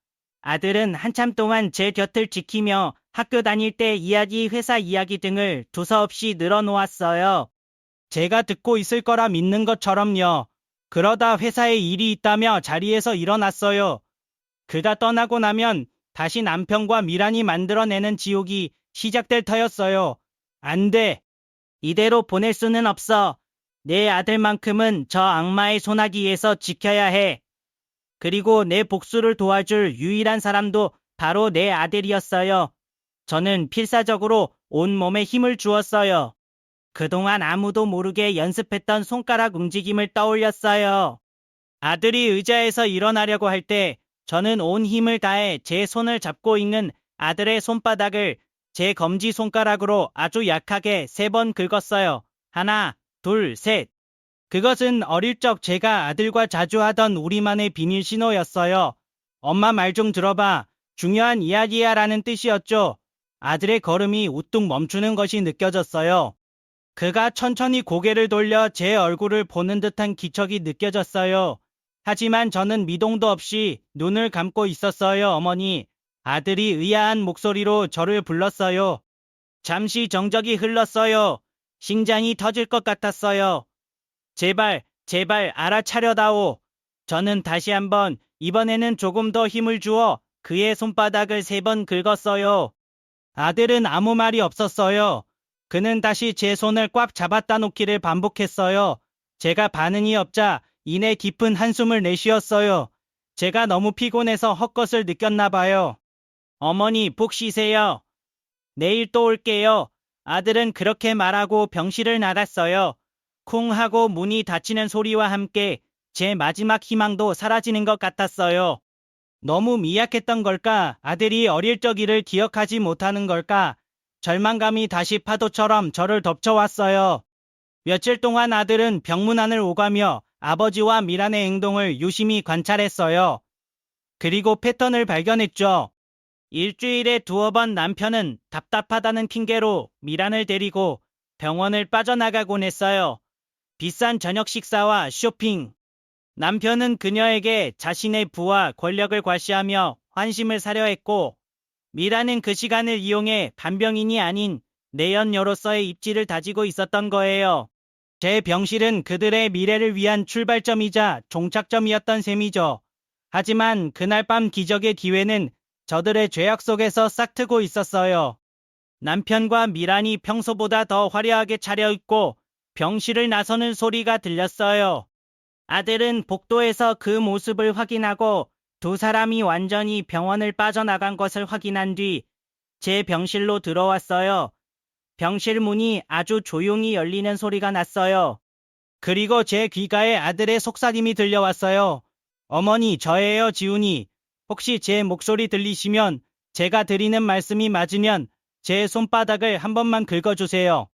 아들은 한참 동안 제 곁을 지키며 학교 다닐 때 이야기, 회사 이야기 등을 두서없이 늘어놓았어요. 제가 듣고 있을 거라 믿는 것처럼요. 그러다 회사에 일이 있다며 자리에서 일어났어요. 그가 떠나고 나면 다시 남편과 미란이 만들어내는 지옥이 시작될 터였어요. 안 돼. 이대로 보낼 수는 없어. 내 아들만큼은 저 악마의 소나기에서 지켜야 해. 그리고 내 복수를 도와줄 유일한 사람도 바로 내 아들이었어요. 저는 필사적으로 온몸에 힘을 주었어요. 그동안 아무도 모르게 연습했던 손가락 움직임을 떠올렸어요. 아들이 의자에서 일어나려고 할 때 저는 온 힘을 다해 제 손을 잡고 있는 아들의 손바닥을 제 검지손가락으로 아주 약하게 3번 긁었어요. 하나, 둘, 셋. 그것은 어릴 적 제가 아들과 자주 하던 우리만의 비밀 신호였어요. 엄마 말 좀 들어봐. 중요한 이야기야 라는 뜻이었죠. 아들의 걸음이 우뚝 멈추는 것이 느껴졌어요. 그가 천천히 고개를 돌려 제 얼굴을 보는 듯한 기척이 느껴졌어요. 하지만 저는 미동도 없이 눈을 감고 있었어요, 어머니. 아들이 의아한 목소리로 저를 불렀어요. 잠시 정적이 흘렀어요. 심장이 터질 것 같았어요. 제발, 제발 알아차려다오. 저는 다시 한번 이번에는 조금 더 힘을 주어 그의 손바닥을 3번 긁었어요. 아들은 아무 말이 없었어요. 그는 다시 제 손을 꽉 잡았다 놓기를 반복했어요. 제가 반응이 없자 이내 깊은 한숨을 내쉬었어요. 제가 너무 피곤해서 헛것을 느꼈나 봐요. 어머니 푹 쉬세요. 내일 또 올게요. 아들은 그렇게 말하고 병실을 나갔어요. 쿵 하고 문이 닫히는 소리와 함께 제 마지막 희망도 사라지는 것 같았어요. 너무 미약했던 걸까? 아들이 어릴 적 일을 기억하지 못하는 걸까? 절망감이 다시 파도처럼 저를 덮쳐왔어요. 며칠 동안 아들은 병문 안을 오가며 아버지와 미란의 행동을 유심히 관찰했어요. 그리고 패턴을 발견했죠. 일주일에 2번 남편은 답답하다는 핑계로 미란을 데리고 병원을 빠져나가곤 했어요. 비싼 저녁 식사와 쇼핑. 남편은 그녀에게 자신의 부와 권력을 과시하며 환심을 사려 했고 미란은 그 시간을 이용해 간병인이 아닌 내연녀로서의 입지를 다지고 있었던 거예요. 제 병실은 그들의 미래를 위한 출발점이자 종착점이었던 셈이죠. 하지만 그날 밤 기적의 기회는 저들의 죄악 속에서 싹트고 있었어요. 남편과 미란이 평소보다 더 화려하게 차려입고 병실을 나서는 소리가 들렸어요. 아들은 복도에서 그 모습을 확인하고 두 사람이 완전히 병원을 빠져나간 것을 확인한 뒤 제 병실로 들어왔어요. 병실 문이 아주 조용히 열리는 소리가 났어요. 그리고 제 귓가에 아들의 속삭임이 들려왔어요. 어머니, 저예요, 지훈이. 혹시 제 목소리 들리시면 제가 드리는 말씀이 맞으면 제 손바닥을 한 번만 긁어주세요.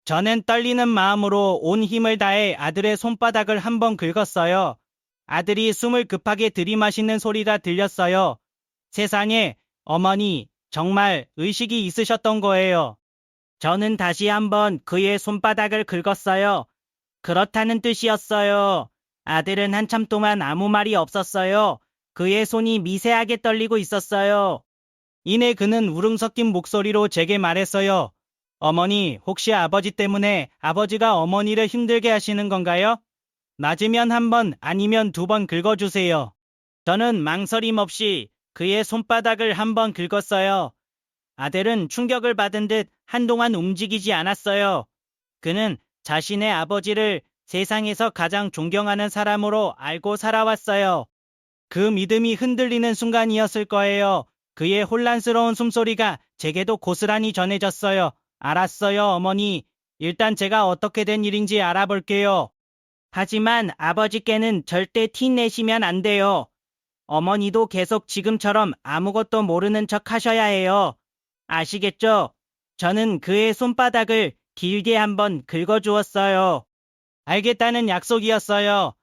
저는 떨리는 마음으로 온 힘을 다해 아들의 손바닥을 한 번 긁었어요. 아들이 숨을 급하게 들이마시는 소리가 들렸어요. 세상에, 어머니, 정말 의식이 있으셨던 거예요. 저는 다시 한번 그의 손바닥을 긁었어요. 그렇다는 뜻이었어요. 아들은 한참 동안 아무 말이 없었어요. 그의 손이 미세하게 떨리고 있었어요. 이내 그는 울음 섞인 목소리로 제게 말했어요. 어머니, 혹시 아버지 때문에 아버지가 어머니를 힘들게 하시는 건가요? 맞으면 한 번, 아니면 두 번 긁어주세요. 저는 망설임 없이 그의 손바닥을 한 번 긁었어요. 아들은 충격을 받은 듯 한동안 움직이지 않았어요. 그는 자신의 아버지를 세상에서 가장 존경하는 사람으로 알고 살아왔어요. 그 믿음이 흔들리는 순간이었을 거예요. 그의 혼란스러운 숨소리가 제게도 고스란히 전해졌어요. 알았어요, 어머니. 일단 제가 어떻게 된 일인지 알아볼게요. 하지만 아버지께는 절대 티 내시면 안 돼요. 어머니도 계속 지금처럼 아무것도 모르는 척 하셔야 해요. 아시겠죠? 저는 그의 손바닥을 길게 한번 긁어주었어요. 알겠다는 약속이었어요.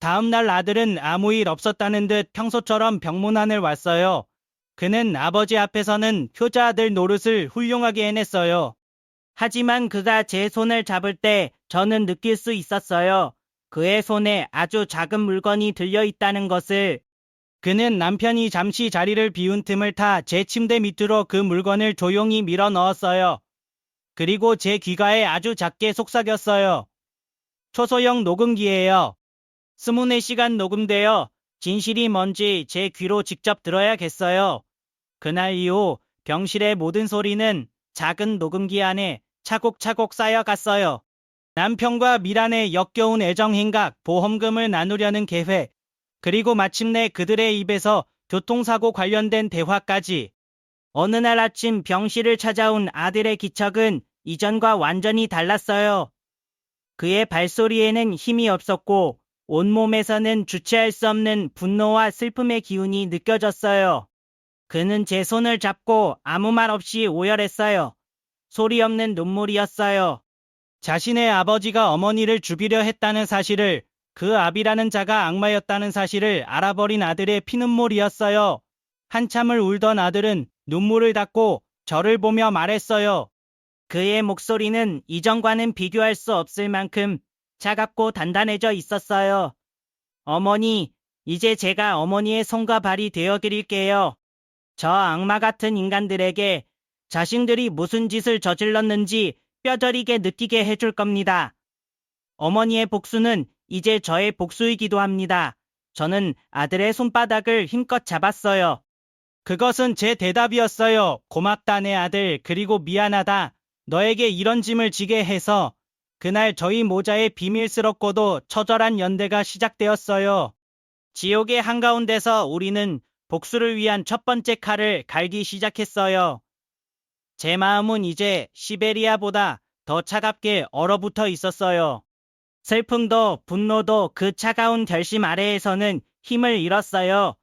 다음날 아들은 아무 일 없었다는 듯 평소처럼 병문안을 왔어요. 그는 아버지 앞에서는 효자 아들 노릇을 훌륭하게 해냈어요. 하지만 그가 제 손을 잡을 때 저는 느낄 수 있었어요. 그의 손에 아주 작은 물건이 들려있다는 것을. 그는 남편이 잠시 자리를 비운 틈을 타 제 침대 밑으로 그 물건을 조용히 밀어 넣었어요. 그리고 제 귀가에 아주 작게 속삭였어요. 초소형 녹음기예요. 24시간 녹음되어 진실이 뭔지 제 귀로 직접 들어야겠어요. 그날 이후 병실의 모든 소리는 작은 녹음기 안에 차곡차곡 쌓여갔어요. 남편과 미란의 역겨운 애정 행각, 보험금을 나누려는 계획, 그리고 마침내 그들의 입에서 교통사고 관련된 대화까지. 어느 날 아침 병실을 찾아온 아들의 기척은 이전과 완전히 달랐어요. 그의 발소리에는 힘이 없었고 온몸에서는 주체할 수 없는 분노와 슬픔의 기운이 느껴졌어요. 그는 제 손을 잡고 아무 말 없이 오열했어요. 소리 없는 눈물이었어요. 자신의 아버지가 어머니를 죽이려 했다는 사실을, 그 아비라는 자가 악마였다는 사실을 알아버린 아들의 피눈물이었어요. 한참을 울던 아들은 눈물을 닦고 저를 보며 말했어요. 그의 목소리는 이전과는 비교할 수 없을 만큼 차갑고 단단해져 있었어요. 어머니, 이제 제가 어머니의 손과 발이 되어드릴게요. 저 악마 같은 인간들에게 자신들이 무슨 짓을 저질렀는지 뼈저리게 느끼게 해줄 겁니다. 어머니의 복수는 이제 저의 복수이기도 합니다. 저는 아들의 손바닥을 힘껏 잡았어요. 그것은 제 대답이었어요. 고맙다, 내 아들. 그리고 미안하다. 너에게 이런 짐을 지게 해서. 그날 저희 모자의 비밀스럽고도 처절한 연대가 시작되었어요. 지옥의 한가운데서 우리는 복수를 위한 첫 번째 칼을 갈기 시작했어요. 제 마음은 이제 시베리아보다 더 차갑게 얼어붙어 있었어요. 슬픔도 분노도 그 차가운 결심 아래에서는 힘을 잃었어요.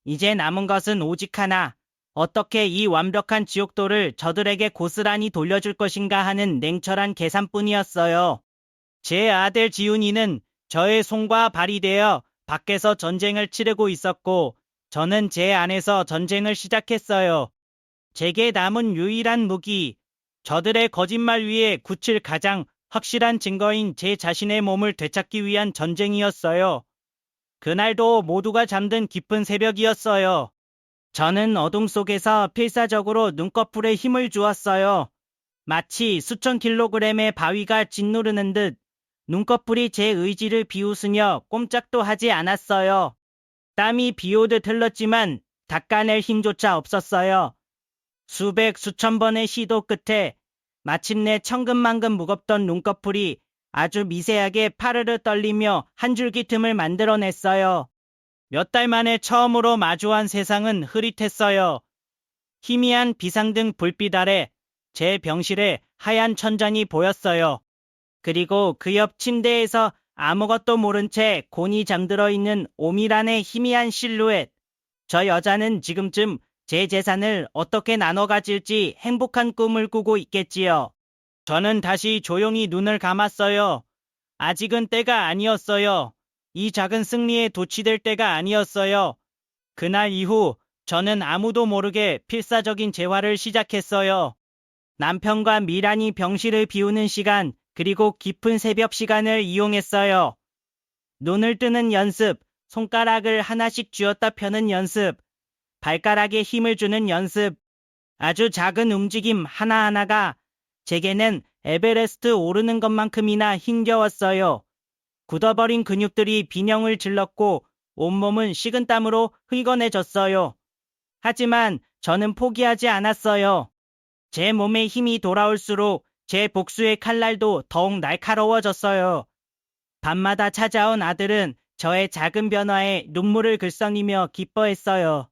이제 남은 것은 오직 하나. 어떻게 이 완벽한 지옥도를 저들에게 고스란히 돌려줄 것인가 하는 냉철한 계산뿐이었어요. 제 아들 지훈이는 저의 손과 발이 되어 밖에서 전쟁을 치르고 있었고, 저는 제 안에서 전쟁을 시작했어요. 제게 남은 유일한 무기, 저들의 거짓말 위에 굳힐 가장 확실한 증거인 제 자신의 몸을 되찾기 위한 전쟁이었어요. 그날도 모두가 잠든 깊은 새벽이었어요. 저는 어둠 속에서 필사적으로 눈꺼풀에 힘을 주었어요. 마치 수천 킬로그램의 바위가 짓누르는 듯 눈꺼풀이 제 의지를 비웃으며 꼼짝도 하지 않았어요. 땀이 비오듯 흘렀지만 닦아낼 힘조차 없었어요. 수백 수천 번의 시도 끝에 마침내 천근만근 무겁던 눈꺼풀이 아주 미세하게 파르르 떨리며 한 줄기 틈을 만들어냈어요. 몇 달 만에 처음으로 마주한 세상은 흐릿했어요. 희미한 비상등 불빛 아래 제 병실에 하얀 천장이 보였어요. 그리고 그 옆 침대에서 아무것도 모른 채 곤히 잠들어 있는 오미란의 희미한 실루엣. 저 여자는 지금쯤 제 재산을 어떻게 나눠 가질지 행복한 꿈을 꾸고 있겠지요. 저는 다시 조용히 눈을 감았어요. 아직은 때가 아니었어요. 이 작은 승리에 도취될 때가 아니었어요. 그날 이후 저는 아무도 모르게 필사적인 재활을 시작했어요. 남편과 미란이 병실을 비우는 시간, 그리고 깊은 새벽 시간을 이용했어요. 눈을 뜨는 연습, 손가락을 하나씩 쥐었다 펴는 연습, 발가락에 힘을 주는 연습, 아주 작은 움직임 하나하나가 제게는 에베레스트 오르는 것만큼이나 힘겨웠어요. 굳어버린 근육들이 비명을 질렀고 온몸은 식은땀으로 흘건해졌어요. 하지만 저는 포기하지 않았어요. 제 몸에 힘이 돌아올수록 제 복수의 칼날도 더욱 날카로워졌어요. 밤마다 찾아온 아들은 저의 작은 변화에 눈물을 글썽이며 기뻐했어요.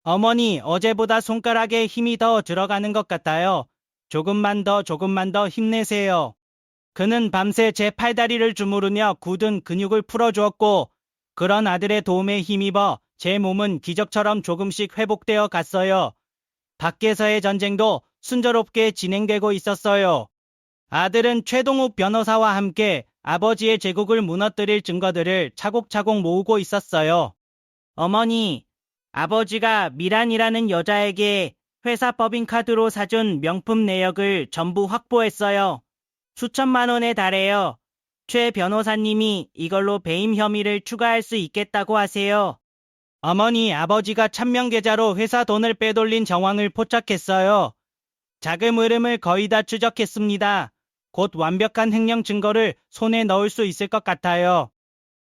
어머니, 어제보다 손가락에 힘이 더 들어가는 것 같아요. 조금만 더 힘내세요. 그는 밤새 제 팔다리를 주무르며 굳은 근육을 풀어주었고, 그런 아들의 도움에 힘입어 제 몸은 기적처럼 조금씩 회복되어 갔어요. 밖에서의 전쟁도 순조롭게 진행되고 있었어요. 아들은 최동욱 변호사와 함께 아버지의 제국을 무너뜨릴 증거들을 차곡차곡 모으고 있었어요. 어머니, 아버지가 미란이라는 여자에게 회사 법인카드로 사준 명품 내역을 전부 확보했어요. 수천만 원에 달해요. 최 변호사님이 이걸로 배임 혐의를 추가할 수 있겠다고 하세요. 어머니, 아버지가 찬명계좌로 회사 돈을 빼돌린 정황을 포착했어요. 자금 흐름을 거의 다 추적했습니다. 곧 완벽한 횡령 증거를 손에 넣을 수 있을 것 같아요.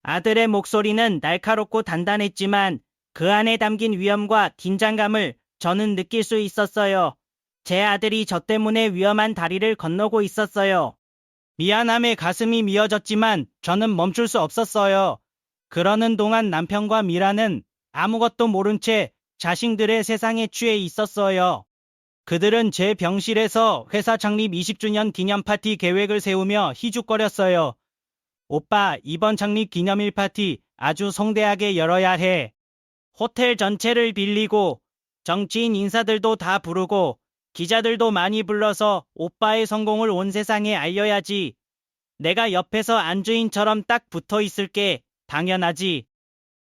아들의 목소리는 날카롭고 단단했지만 그 안에 담긴 위험과 긴장감을 저는 느낄 수 있었어요. 제 아들이 저 때문에 위험한 다리를 건너고 있었어요. 미안함에 가슴이 미어졌지만 저는 멈출 수 없었어요. 그러는 동안 남편과 미라는 아무것도 모른 채 자신들의 세상에 취해 있었어요. 그들은 제 병실에서 회사 창립 20주년 기념 파티 계획을 세우며 희죽거렸어요. 오빠, 이번 창립 기념일 파티 아주 성대하게 열어야 해. 호텔 전체를 빌리고 정치인 인사들도 다 부르고 기자들도 많이 불러서 오빠의 성공을 온 세상에 알려야지. 내가 옆에서 안주인처럼 딱 붙어 있을게. 당연하지.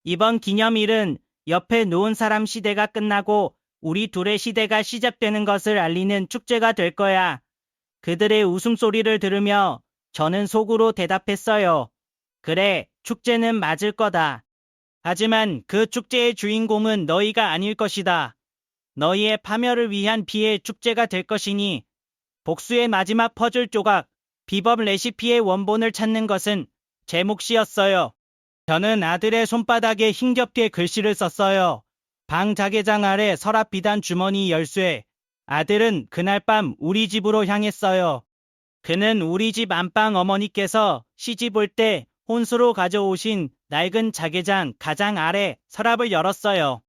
이번 기념일은 옆에 누운 사람 시대가 끝나고 우리 둘의 시대가 시작되는 것을 알리는 축제가 될 거야. 그들의 웃음소리를 들으며 저는 속으로 대답했어요. 그래, 축제는 맞을 거다. 하지만 그 축제의 주인공은 너희가 아닐 것이다. 너희의 파멸을 위한 비의 축제가 될 것이니 복수의 마지막 퍼즐 조각, 비법 레시피의 원본을 찾는 것은 제 몫이었어요. 저는 아들의 손바닥에 힘겹게 글씨를 썼어요. 방 자개장 아래 서랍 비단 주머니 열쇠. 아들은 그날 밤 우리 집으로 향했어요. 그는 우리 집 안방 어머니께서 시집 올 때 혼수로 가져오신 낡은 자개장 가장 아래 서랍을 열었어요.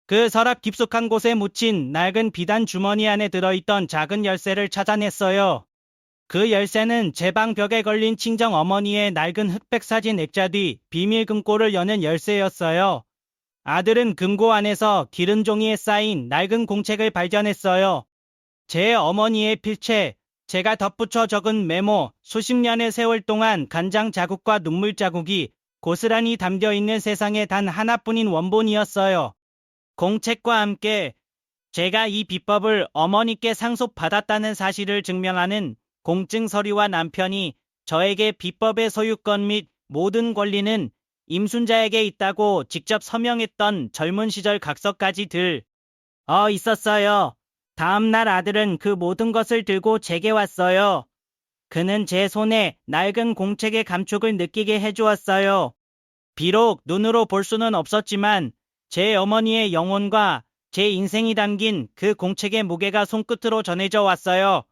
그 서랍 깊숙한 곳에 묻힌 낡은 비단 주머니 안에 들어있던 작은 열쇠를 찾아냈어요. 그 열쇠는 제 방 벽에 걸린 친정 어머니의 낡은 흑백 사진 액자 뒤 비밀 금고를 여는 열쇠였어요. 아들은 금고 안에서 기른 종이에 쌓인 낡은 공책을 발견했어요. 제 어머니의 필체, 제가 덧붙여 적은 메모, 수십 년의 세월 동안 간장 자국과 눈물 자국이 고스란히 담겨있는 세상에 단 하나뿐인 원본이었어요. 공책과 함께 제가 이 비법을 어머니께 상속받았다는 사실을 증명하는 공증 서류와 남편이 저에게 비법의 소유권 및 모든 권리는 임순자에게 있다고 직접 서명했던 젊은 시절 각서까지 있었어요. 다음 날 아들은 그 모든 것을 들고 제게 왔어요. 그는 제 손에 낡은 공책의 감촉을 느끼게 해주었어요. 비록 눈으로 볼 수는 없었지만 제 어머니의 영혼과 제 인생이 담긴 그 공책의 무게가 손끝으로 전해져 왔어요.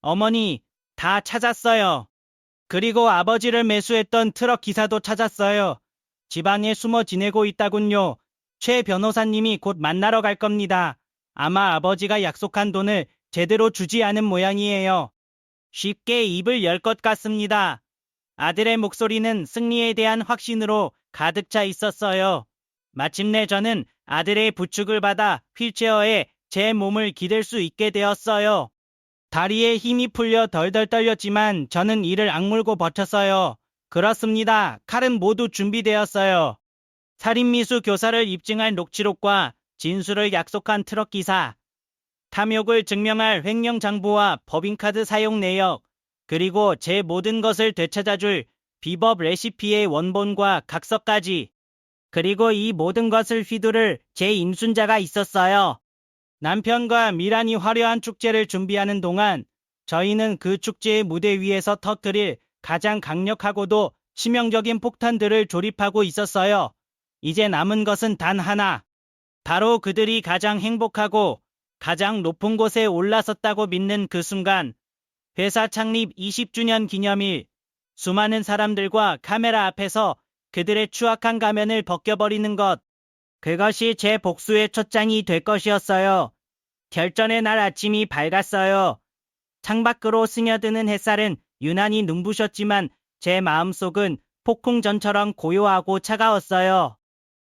어머니, 다 찾았어요. 그리고 아버지를 매수했던 트럭 기사도 찾았어요. 지방에 숨어 지내고 있다군요. 최 변호사님이 곧 만나러 갈 겁니다. 아마 아버지가 약속한 돈을 제대로 주지 않은 모양이에요. 쉽게 입을 열 것 같습니다. 아들의 목소리는 승리에 대한 확신으로 가득 차 있었어요. 마침내 저는 아들의 부축을 받아 휠체어에 제 몸을 기댈 수 있게 되었어요. 다리에 힘이 풀려 덜덜 떨렸지만 저는 이를 악물고 버텼어요. 그렇습니다. 칼은 모두 준비되었어요. 살인미수 교사를 입증할 녹취록과 진술을 약속한 트럭기사, 탐욕을 증명할 횡령장부와 법인카드 사용 내역, 그리고 제 모든 것을 되찾아줄 비법 레시피의 원본과 각서까지. 그리고 이 모든 것을 휘두를 제 임순자가 있었어요. 남편과 미란이 화려한 축제를 준비하는 동안 저희는 그 축제의 무대 위에서 터뜨릴 가장 강력하고도 치명적인 폭탄들을 조립하고 있었어요. 이제 남은 것은 단 하나. 바로 그들이 가장 행복하고 가장 높은 곳에 올라섰다고 믿는 그 순간, 회사 창립 20주년 기념일, 수많은 사람들과 카메라 앞에서 그들의 추악한 가면을 벗겨버리는 것. 그것이 제 복수의 첫장이 될 것이었어요. 결전의 날 아침이 밝았어요. 창밖으로 스며드는 햇살은 유난히 눈부셨지만 제 마음속은 폭풍전처럼 고요하고 차가웠어요.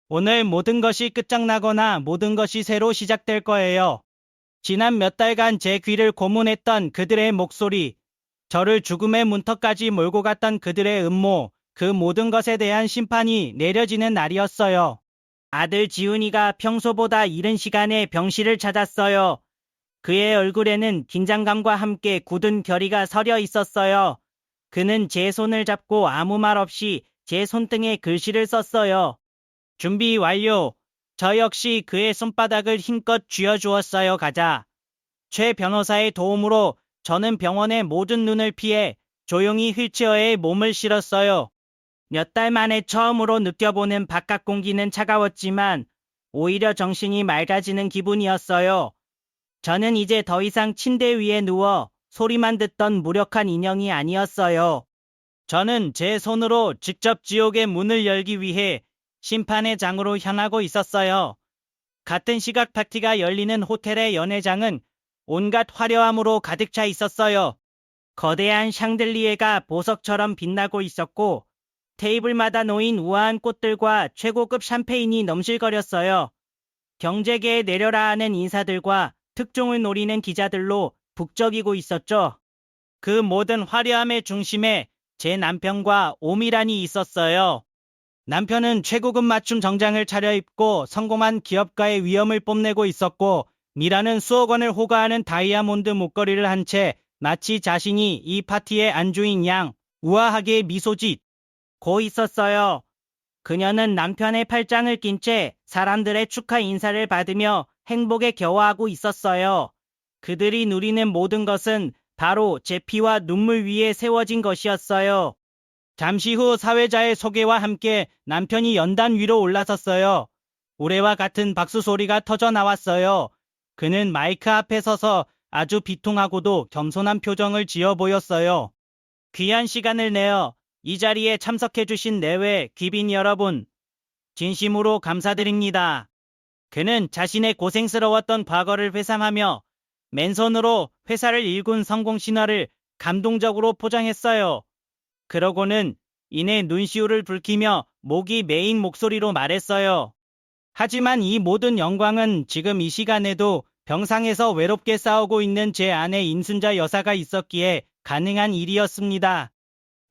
오늘 모든 것이 끝장나거나 모든 것이 새로 시작될 거예요. 지난 몇 달간 제 귀를 고문했던 그들의 목소리, 저를 죽음의 문턱까지 몰고 갔던 그들의 음모, 그 모든 것에 대한 심판이 내려지는 날이었어요. 아들 지훈이가 평소보다 이른 시간에 병실을 찾았어요. 그의 얼굴에는 긴장감과 함께 굳은 결의가 서려 있었어요. 그는 제 손을 잡고 아무 말 없이 제 손등에 글씨를 썼어요. 준비 완료. 저 역시 그의 손바닥을 힘껏 쥐어주었어요. 가자. 최 변호사의 도움으로 저는 병원의 모든 눈을 피해 조용히 휠체어에 몸을 실었어요. 몇 달 만에 처음으로 느껴보는 바깥 공기는 차가웠지만 오히려 정신이 맑아지는 기분이었어요. 저는 이제 더 이상 침대 위에 누워 소리만 듣던 무력한 인형이 아니었어요. 저는 제 손으로 직접 지옥의 문을 열기 위해 심판의 장으로 향하고 있었어요. 같은 시각 파티가 열리는 호텔의 연회장은 온갖 화려함으로 가득 차 있었어요. 거대한 샹들리에가 보석처럼 빛나고 있었고 테이블마다 놓인 우아한 꽃들과 최고급 샴페인이 넘실거렸어요. 경제계에 내려라 하는 인사들과 특종을 노리는 기자들로 북적이고 있었죠. 그 모든 화려함의 중심에 제 남편과 오미란이 있었어요. 남편은 최고급 맞춤 정장을 차려입고 성공한 기업가의 위엄을 뽐내고 있었고, 미라는 수억 원을 호가하는 다이아몬드 목걸이를 한 채 마치 자신이 이 파티의 안주인 양 우아하게 미소 짓고 있었어요. 그녀는 남편의 팔짱을 낀 채 사람들의 축하 인사를 받으며 행복에 겨워하고 있었어요. 그들이 누리는 모든 것은 바로 제 피와 눈물 위에 세워진 것이었어요. 잠시 후 사회자의 소개와 함께 남편이 연단 위로 올라섰어요. 우레와 같은 박수 소리가 터져 나왔어요. 그는 마이크 앞에 서서 아주 비통하고도 겸손한 표정을 지어 보였어요. 귀한 시간을 내어 이 자리에 참석해주신 내외 귀빈 여러분, 진심으로 감사드립니다. 그는 자신의 고생스러웠던 과거를 회상하며 맨손으로 회사를 일군 성공 신화를 감동적으로 포장했어요. 그러고는 이내 눈시울을 붉히며 목이 메인 목소리로 말했어요. 하지만 이 모든 영광은 지금 이 시간에도 병상에서 외롭게 싸우고 있는 제 아내 임순자 여사가 있었기에 가능한 일이었습니다.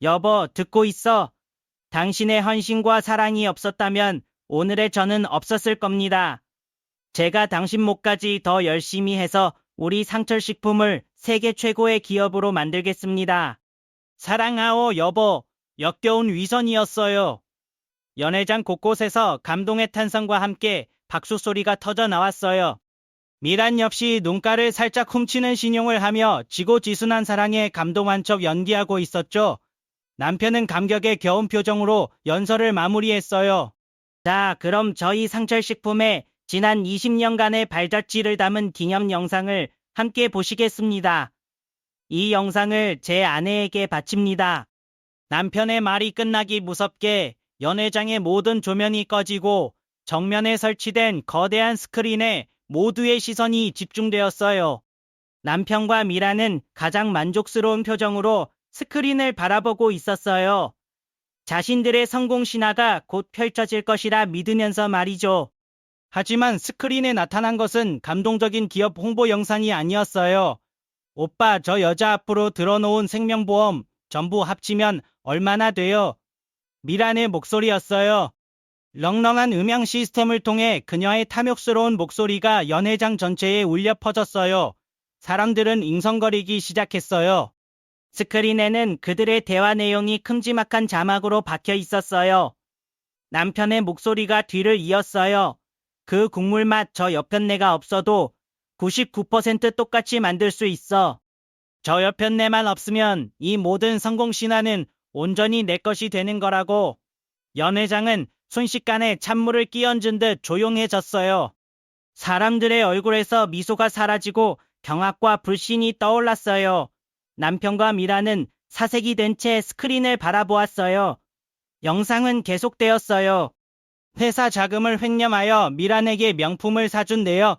여보, 듣고 있어. 당신의 헌신과 사랑이 없었다면 오늘의 저는 없었을 겁니다. 제가 당신 목까지 더 열심히 해서 우리 상철식품을 세계 최고의 기업으로 만들겠습니다. 사랑하오 여보, 역겨운 위선이었어요. 연회장 곳곳에서 감동의 탄성과 함께 박수 소리가 터져 나왔어요. 미란 역시 눈가를 살짝 훔치는 신용을 하며 지고지순한 사랑에 감동한 척 연기하고 있었죠. 남편은 감격에 겨운 표정으로 연설을 마무리했어요. 자, 그럼 저희 상철식품의 지난 20년간의 발자취를 담은 기념 영상을 함께 보시겠습니다. 이 영상을 제 아내에게 바칩니다. 남편의 말이 끝나기 무섭게 연회장의 모든 조명이 꺼지고 정면에 설치된 거대한 스크린에 모두의 시선이 집중되었어요. 남편과 미라는 가장 만족스러운 표정으로 스크린을 바라보고 있었어요. 자신들의 성공 신화가 곧 펼쳐질 것이라 믿으면서 말이죠. 하지만 스크린에 나타난 것은 감동적인 기업 홍보 영상이 아니었어요. 오빠, 저 여자 앞으로 들어놓은 생명보험 전부 합치면 얼마나 돼요? 미란의 목소리였어요. 렁렁한 음향 시스템을 통해 그녀의 탐욕스러운 목소리가 연회장 전체에 울려 퍼졌어요. 사람들은 잉성거리기 시작했어요. 스크린에는 그들의 대화 내용이 큼지막한 자막으로 박혀 있었어요. 남편의 목소리가 뒤를 이었어요. 그 국물 맛 저 여편네가 없어도 99% 똑같이 만들 수 있어. 저 여편네만 없으면 이 모든 성공 신화는 온전히 내 것이 되는 거라고. 연회장은 순식간에 찬물을 끼얹은 듯 조용해졌어요. 사람들의 얼굴에서 미소가 사라지고 경악과 불신이 떠올랐어요. 남편과 미라는 사색이 된 채 스크린을 바라보았어요. 영상은 계속되었어요. 회사 자금을 횡령하여 미란에게 명품을 사준대요.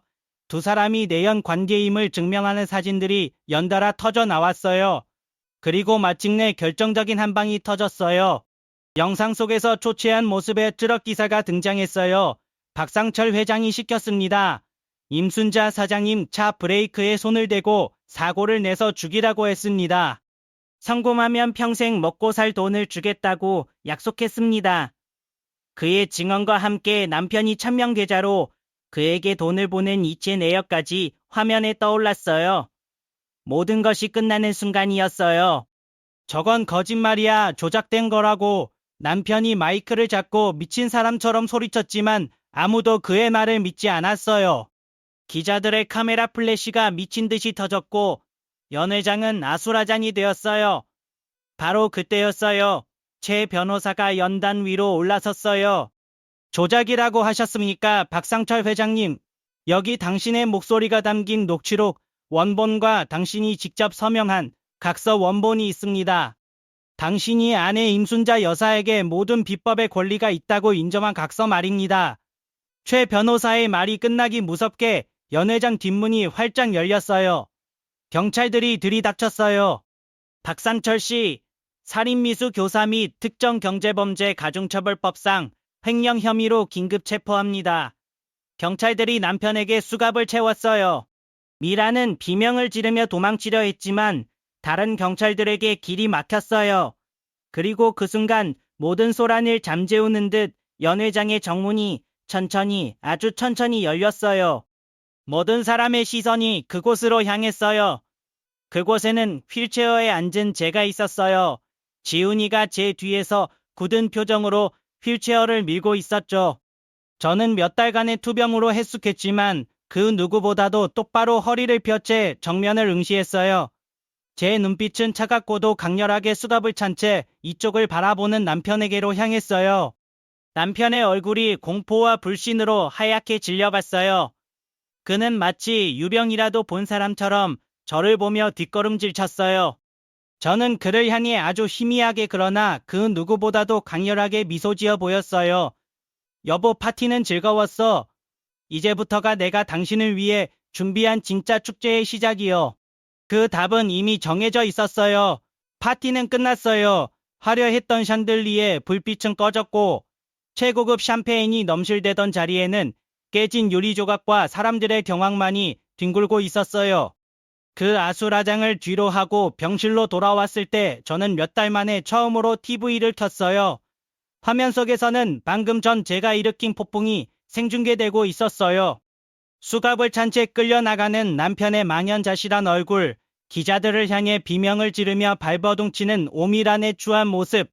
두 사람이 내연 관계임을 증명하는 사진들이 연달아 터져 나왔어요. 그리고 마침내 결정적인 한 방이 터졌어요. 영상 속에서 초췌한 모습의 트럭 기사가 등장했어요. 박상철 회장이 시켰습니다. 임순자 사장님 차 브레이크에 손을 대고 사고를 내서 죽이라고 했습니다. 성공하면 평생 먹고 살 돈을 주겠다고 약속했습니다. 그의 증언과 함께 남편이 천명계좌로 그에게 돈을 보낸 이체 내역까지 화면에 떠올랐어요. 모든 것이 끝나는 순간이었어요. 저건 거짓말이야, 조작된 거라고. 남편이 마이크를 잡고 미친 사람처럼 소리쳤지만 아무도 그의 말을 믿지 않았어요. 기자들의 카메라 플래시가 미친 듯이 터졌고 연회장은 아수라장이 되었어요. 바로 그때였어요. 최 변호사가 연단 위로 올라섰어요. 조작이라고 하셨습니까, 박상철 회장님? 여기 당신의 목소리가 담긴 녹취록 원본과 당신이 직접 서명한 각서 원본이 있습니다. 당신이 아내 임순자 여사에게 모든 비법의 권리가 있다고 인정한 각서 말입니다. 최 변호사의 말이 끝나기 무섭게 연회장 뒷문이 활짝 열렸어요. 경찰들이 들이닥쳤어요. 박상철 씨, 살인미수 교사 및 특정경제범죄 가중처벌법상 횡령 혐의로 긴급 체포합니다. 경찰들이 남편에게 수갑을 채웠어요. 미라는 비명을 지르며 도망치려 했지만 다른 경찰들에게 길이 막혔어요. 그리고 그 순간 모든 소란을 잠재우는 듯 연회장의 정문이 천천히, 아주 천천히 열렸어요. 모든 사람의 시선이 그곳으로 향했어요. 그곳에는 휠체어에 앉은 제가 있었어요. 지훈이가 제 뒤에서 굳은 표정으로 휠체어를 밀고 있었죠. 저는 몇 달간의 투병으로 해숙했지만 그 누구보다도 똑바로 허리를 펴 채 정면을 응시했어요. 제 눈빛은 차갑고도 강렬하게 수갑을 찬 채 이쪽을 바라보는 남편에게로 향했어요. 남편의 얼굴이 공포와 불신으로 하얗게 질려갔어요. 그는 마치 유병이라도 본 사람처럼 저를 보며 뒷걸음질 쳤어요. 저는 그를 향해 아주 희미하게 그러나 그 누구보다도 강렬하게 미소 지어 보였어요. 여보, 파티는 즐거웠어. 이제부터가 내가 당신을 위해 준비한 진짜 축제의 시작이요. 그 답은 이미 정해져 있었어요. 파티는 끝났어요. 화려했던 샹들리에 불빛은 꺼졌고 최고급 샴페인이 넘실대던 자리에는 깨진 유리 조각과 사람들의 경악만이 뒹굴고 있었어요. 그 아수라장을 뒤로 하고 병실로 돌아왔을 때 저는 몇 달 만에 처음으로 TV를 켰어요. 화면 속에서는 방금 전 제가 일으킨 폭풍이 생중계되고 있었어요. 수갑을 찬 채 끌려나가는 남편의 망연자실한 얼굴, 기자들을 향해 비명을 지르며 발버둥치는 오미란의 추한 모습.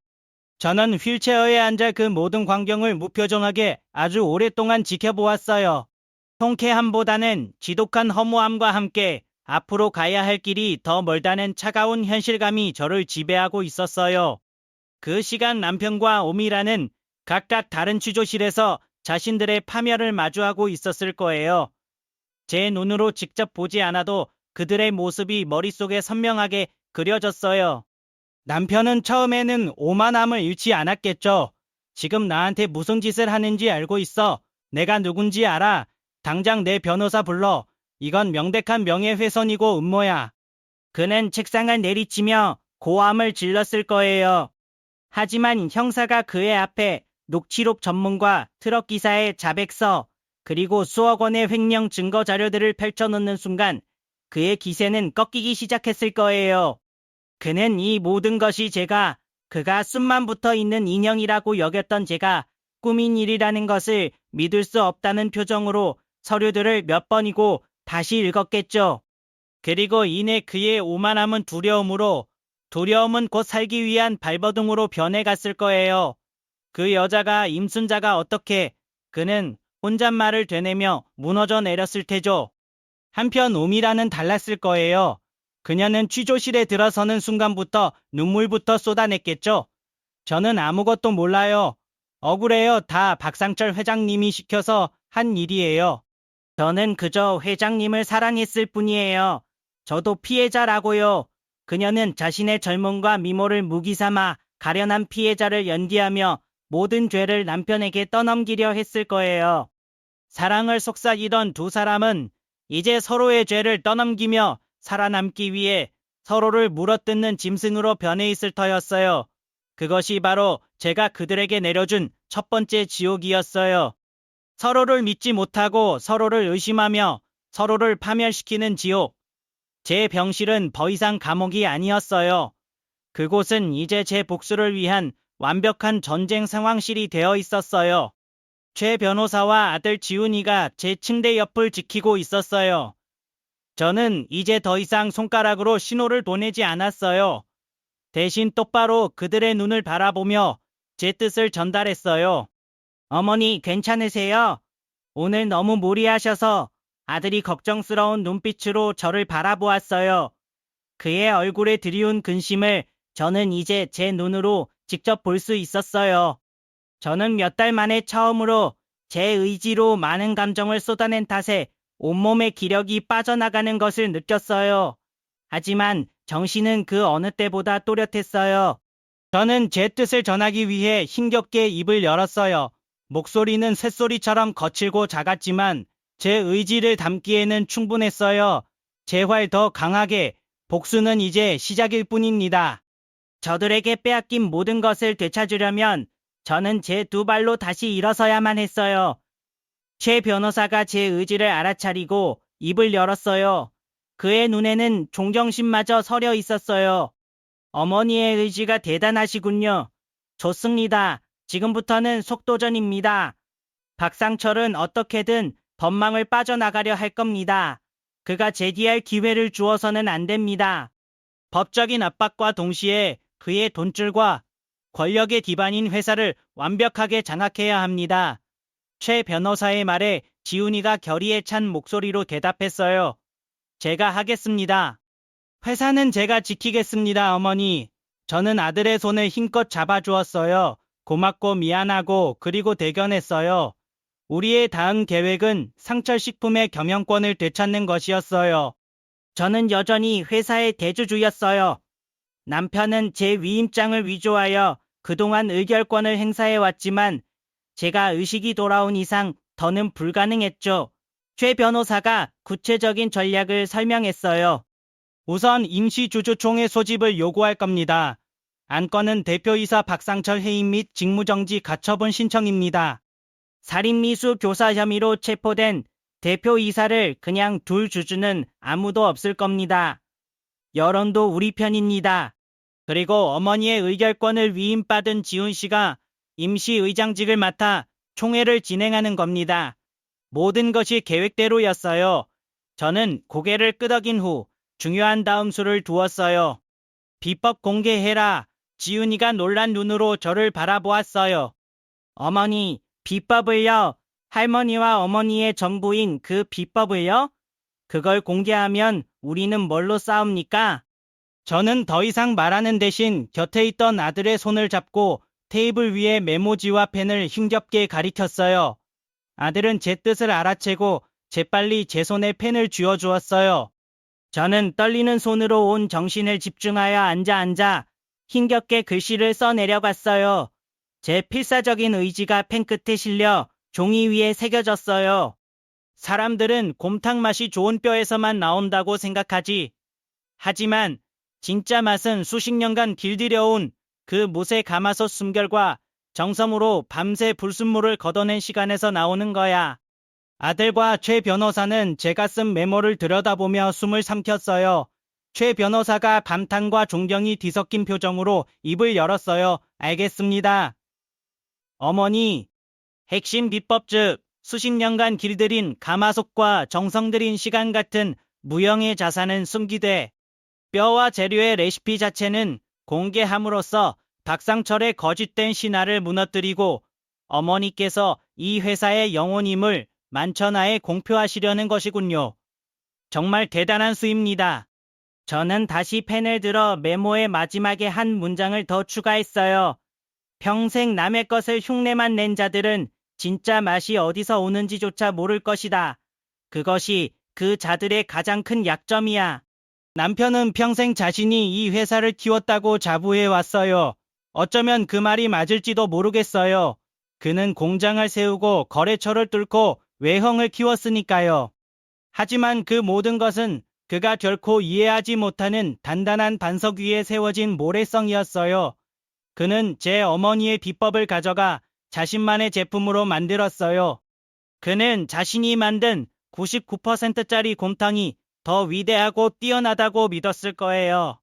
저는 휠체어에 앉아 그 모든 광경을 무표정하게 아주 오랫동안 지켜보았어요. 통쾌함보다는 지독한 허무함과 함께 앞으로 가야 할 길이 더 멀다는 차가운 현실감이 저를 지배하고 있었어요. 그 시간 남편과 오미라는 각각 다른 취조실에서 자신들의 파멸을 마주하고 있었을 거예요. 제 눈으로 직접 보지 않아도 그들의 모습이 머릿속에 선명하게 그려졌어요. 남편은 처음에는 오만함을 잃지 않았겠죠. 지금 나한테 무슨 짓을 하는지 알고 있어. 내가 누군지 알아. 당장 내 변호사 불러. 이건 명백한 명예훼손이고 음모야. 그는 책상을 내리치며 고함을 질렀을 거예요. 하지만 형사가 그의 앞에 녹취록 전문과 트럭 기사의 자백서, 그리고 수억 원의 횡령 증거 자료들을 펼쳐놓는 순간 그의 기세는 꺾이기 시작했을 거예요. 그는 이 모든 것이 그가 숨만 붙어 있는 인형이라고 여겼던 제가 꾸민 일이라는 것을 믿을 수 없다는 표정으로 서류들을 몇 번이고 다시 읽었겠죠. 그리고 이내 그의 오만함은 두려움은 곧 살기 위한 발버둥으로 변해갔을 거예요. 그 여자가 임순자가 어떻게 그는 혼잣말을 되뇌며 무너져 내렸을 테죠. 한편 오미라는 달랐을 거예요. 그녀는 취조실에 들어서는 순간부터 눈물부터 쏟아냈겠죠. 저는 아무것도 몰라요. 억울해요. 다 박상철 회장님이 시켜서 한 일이에요. 저는 그저 회장님을 사랑했을 뿐이에요. 저도 피해자라고요. 그녀는 자신의 젊음과 미모를 무기 삼아 가련한 피해자를 연기하며 모든 죄를 남편에게 떠넘기려 했을 거예요. 사랑을 속삭이던 두 사람은 이제 서로의 죄를 떠넘기며 살아남기 위해 서로를 물어뜯는 짐승으로 변해 있을 터였어요. 그것이 바로 제가 그들에게 내려준 첫 번째 지옥이었어요. 서로를 믿지 못하고 서로를 의심하며 서로를 파멸시키는 지옥. 제 병실은 더 이상 감옥이 아니었어요. 그곳은 이제 제 복수를 위한 완벽한 전쟁 상황실이 되어 있었어요. 최 변호사와 아들 지훈이가 제 침대 옆을 지키고 있었어요. 저는 이제 더 이상 손가락으로 신호를 보내지 않았어요. 대신 똑바로 그들의 눈을 바라보며 제 뜻을 전달했어요. 어머니, 괜찮으세요? 오늘 너무 무리하셔서. 아들이 걱정스러운 눈빛으로 저를 바라보았어요. 그의 얼굴에 드리운 근심을 저는 이제 제 눈으로 직접 볼 수 있었어요. 저는 몇 달 만에 처음으로 제 의지로 많은 감정을 쏟아낸 탓에 온몸의 기력이 빠져나가는 것을 느꼈어요. 하지만 정신은 그 어느 때보다 또렷했어요. 저는 제 뜻을 전하기 위해 힘겹게 입을 열었어요. 목소리는 쇳소리처럼 거칠고 작았지만 제 의지를 담기에는 충분했어요. 제발 더 강하게. 복수는 이제 시작일 뿐입니다. 저들에게 빼앗긴 모든 것을 되찾으려면 저는 제 두 발로 다시 일어서야만 했어요. 최 변호사가 제 의지를 알아차리고 입을 열었어요. 그의 눈에는 존경심마저 서려 있었어요. 어머니의 의지가 대단하시군요. 좋습니다. 지금부터는 속도전입니다. 박상철은 어떻게든 법망을 빠져나가려 할 겁니다. 그가 제기할 기회를 주어서는 안 됩니다. 법적인 압박과 동시에 그의 돈줄과 권력의 기반인 회사를 완벽하게 장악해야 합니다. 최 변호사의 말에 지훈이가 결의에 찬 목소리로 대답했어요. 제가 하겠습니다. 회사는 제가 지키겠습니다, 어머니. 저는 아들의 손을 힘껏 잡아주었어요. 고맙고 미안하고 그리고 대견했어요. 우리의 다음 계획은 상철식품의 경영권을 되찾는 것이었어요. 저는 여전히 회사의 대주주였어요. 남편은 제 위임장을 위조하여 그동안 의결권을 행사해왔지만 제가 의식이 돌아온 이상 더는 불가능했죠. 최 변호사가 구체적인 전략을 설명했어요. 우선 임시주주총회 소집을 요구할 겁니다. 안건은 대표이사 박상철 해임 및 직무정지 가처분 신청입니다. 살인미수 교사 혐의로 체포된 대표이사를 그냥 둘 주주는 아무도 없을 겁니다. 여론도 우리 편입니다. 그리고 어머니의 의결권을 위임받은 지훈 씨가 임시의장직을 맡아 총회를 진행하는 겁니다. 모든 것이 계획대로였어요. 저는 고개를 끄덕인 후 중요한 다음 수를 두었어요. 비법 공개해라. 지훈이가 놀란 눈으로 저를 바라보았어요. 어머니, 비법을요? 할머니와 어머니의 전부인 그 비법을요? 그걸 공개하면 우리는 뭘로 싸웁니까? 저는 더 이상 말하는 대신 곁에 있던 아들의 손을 잡고 테이블 위에 메모지와 펜을 힘겹게 가리켰어요. 아들은 제 뜻을 알아채고 재빨리 제 손에 펜을 쥐어주었어요. 저는 떨리는 손으로 온 정신을 집중하여 앉아 힘겹게 글씨를 써내려갔어요. 제 필사적인 의지가 펜 끝에 실려 종이 위에 새겨졌어요. 사람들은 곰탕 맛이 좋은 뼈에서만 나온다고 생각하지. 하지만 진짜 맛은 수십 년간 길들여온 그 못의 가마솥 숨결과 정성으로 밤새 불순물을 걷어낸 시간에서 나오는 거야. 아들과 최 변호사는 제가 쓴 메모를 들여다보며 숨을 삼켰어요. 최 변호사가 감탄과 존경이 뒤섞인 표정으로 입을 열었어요. 알겠습니다. 어머니, 핵심 비법 즉 수십 년간 길들인 가마솥과 정성 들인 시간 같은 무형의 자산은 숨기되 뼈와 재료의 레시피 자체는 공개함으로써 박상철의 거짓된 신화를 무너뜨리고 어머니께서 이 회사의 영혼임을 만천하에 공표하시려는 것이군요. 정말 대단한 수입니다. 저는 다시 펜을 들어 메모의 마지막에 한 문장을 더 추가했어요. 평생 남의 것을 흉내만 낸 자들은 진짜 맛이 어디서 오는지조차 모를 것이다. 그것이 그 자들의 가장 큰 약점이야. 남편은 평생 자신이 이 회사를 키웠다고 자부해 왔어요. 어쩌면 그 말이 맞을지도 모르겠어요. 그는 공장을 세우고 거래처를 뚫고 외형을 키웠으니까요. 하지만 그 모든 것은 그가 결코 이해하지 못하는 단단한 반석 위에 세워진 모래성이었어요. 그는 제 어머니의 비법을 가져가 자신만의 제품으로 만들었어요. 그는 자신이 만든 99%짜리 곰탕이 더 위대하고 뛰어나다고 믿었을 거예요.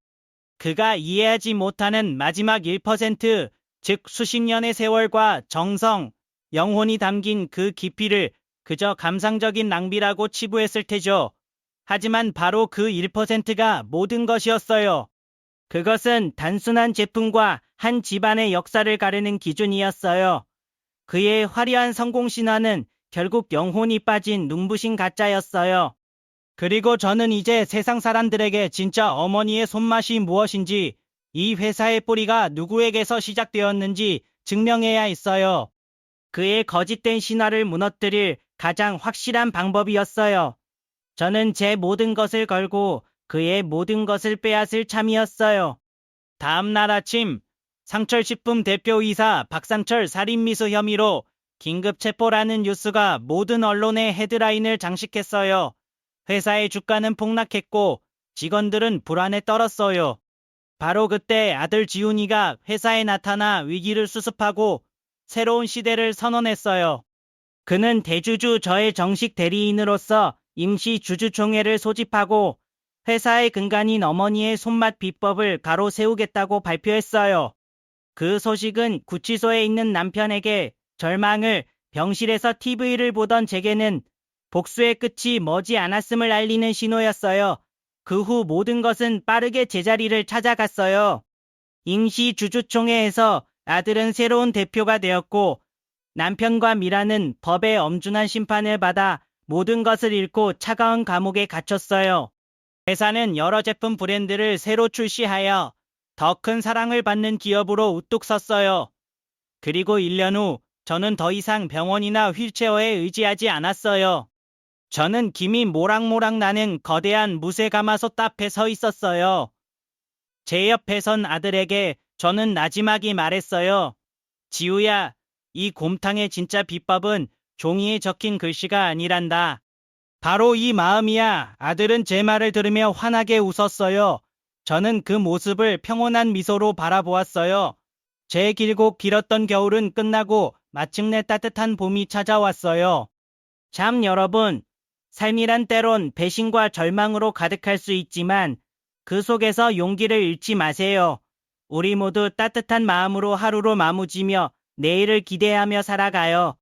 그가 이해하지 못하는 마지막 1%, 즉 수십 년의 세월과 정성, 영혼이 담긴 그 깊이를 그저 감상적인 낭비라고 치부했을 테죠. 하지만 바로 그 1%가 모든 것이었어요. 그것은 단순한 제품과 한 집안의 역사를 가르는 기준이었어요. 그의 화려한 성공 신화는 결국 영혼이 빠진 눈부신 가짜였어요. 그리고 저는 이제 세상 사람들에게 진짜 어머니의 손맛이 무엇인지, 이 회사의 뿌리가 누구에게서 시작되었는지 증명해야 했어요. 그의 거짓된 신화를 무너뜨릴 가장 확실한 방법이었어요. 저는 제 모든 것을 걸고 그의 모든 것을 빼앗을 참이었어요. 다음 날 아침, 상철식품 대표이사 박상철 살인미수 혐의로 긴급 체포라는 뉴스가 모든 언론의 헤드라인을 장식했어요. 회사의 주가는 폭락했고 직원들은 불안에 떨었어요. 바로 그때 아들 지훈이가 회사에 나타나 위기를 수습하고 새로운 시대를 선언했어요. 그는 대주주 저의 정식 대리인으로서 임시 주주총회를 소집하고 회사의 근간인 어머니의 손맛 비법을 가로 세우겠다고 발표했어요. 그 소식은 구치소에 있는 남편에게 절망을, 병실에서 TV를 보던 제게는 복수의 끝이 머지 않았음을 알리는 신호였어요. 그 후 모든 것은 빠르게 제자리를 찾아갔어요. 임시 주주총회에서 아들은 새로운 대표가 되었고 남편과 미라는 법의 엄중한 심판을 받아 모든 것을 잃고 차가운 감옥에 갇혔어요. 회사는 여러 제품 브랜드를 새로 출시하여 더 큰 사랑을 받는 기업으로 우뚝 섰어요. 그리고 1년 후 저는 더 이상 병원이나 휠체어에 의지하지 않았어요. 저는 김이 모락모락 나는 거대한 무쇠가마솥 앞에 서 있었어요. 제 옆에 선 아들에게 저는 나지막이 말했어요. 지우야, 이 곰탕의 진짜 비법은 종이에 적힌 글씨가 아니란다. 바로 이 마음이야. 아들은 제 말을 들으며 환하게 웃었어요. 저는 그 모습을 평온한 미소로 바라보았어요. 제 길고 길었던 겨울은 끝나고 마침내 따뜻한 봄이 찾아왔어요. 참 여러분, 삶이란 때론 배신과 절망으로 가득할 수 있지만 그 속에서 용기를 잃지 마세요. 우리 모두 따뜻한 마음으로 하루로 마무지며 내일을 기대하며 살아가요.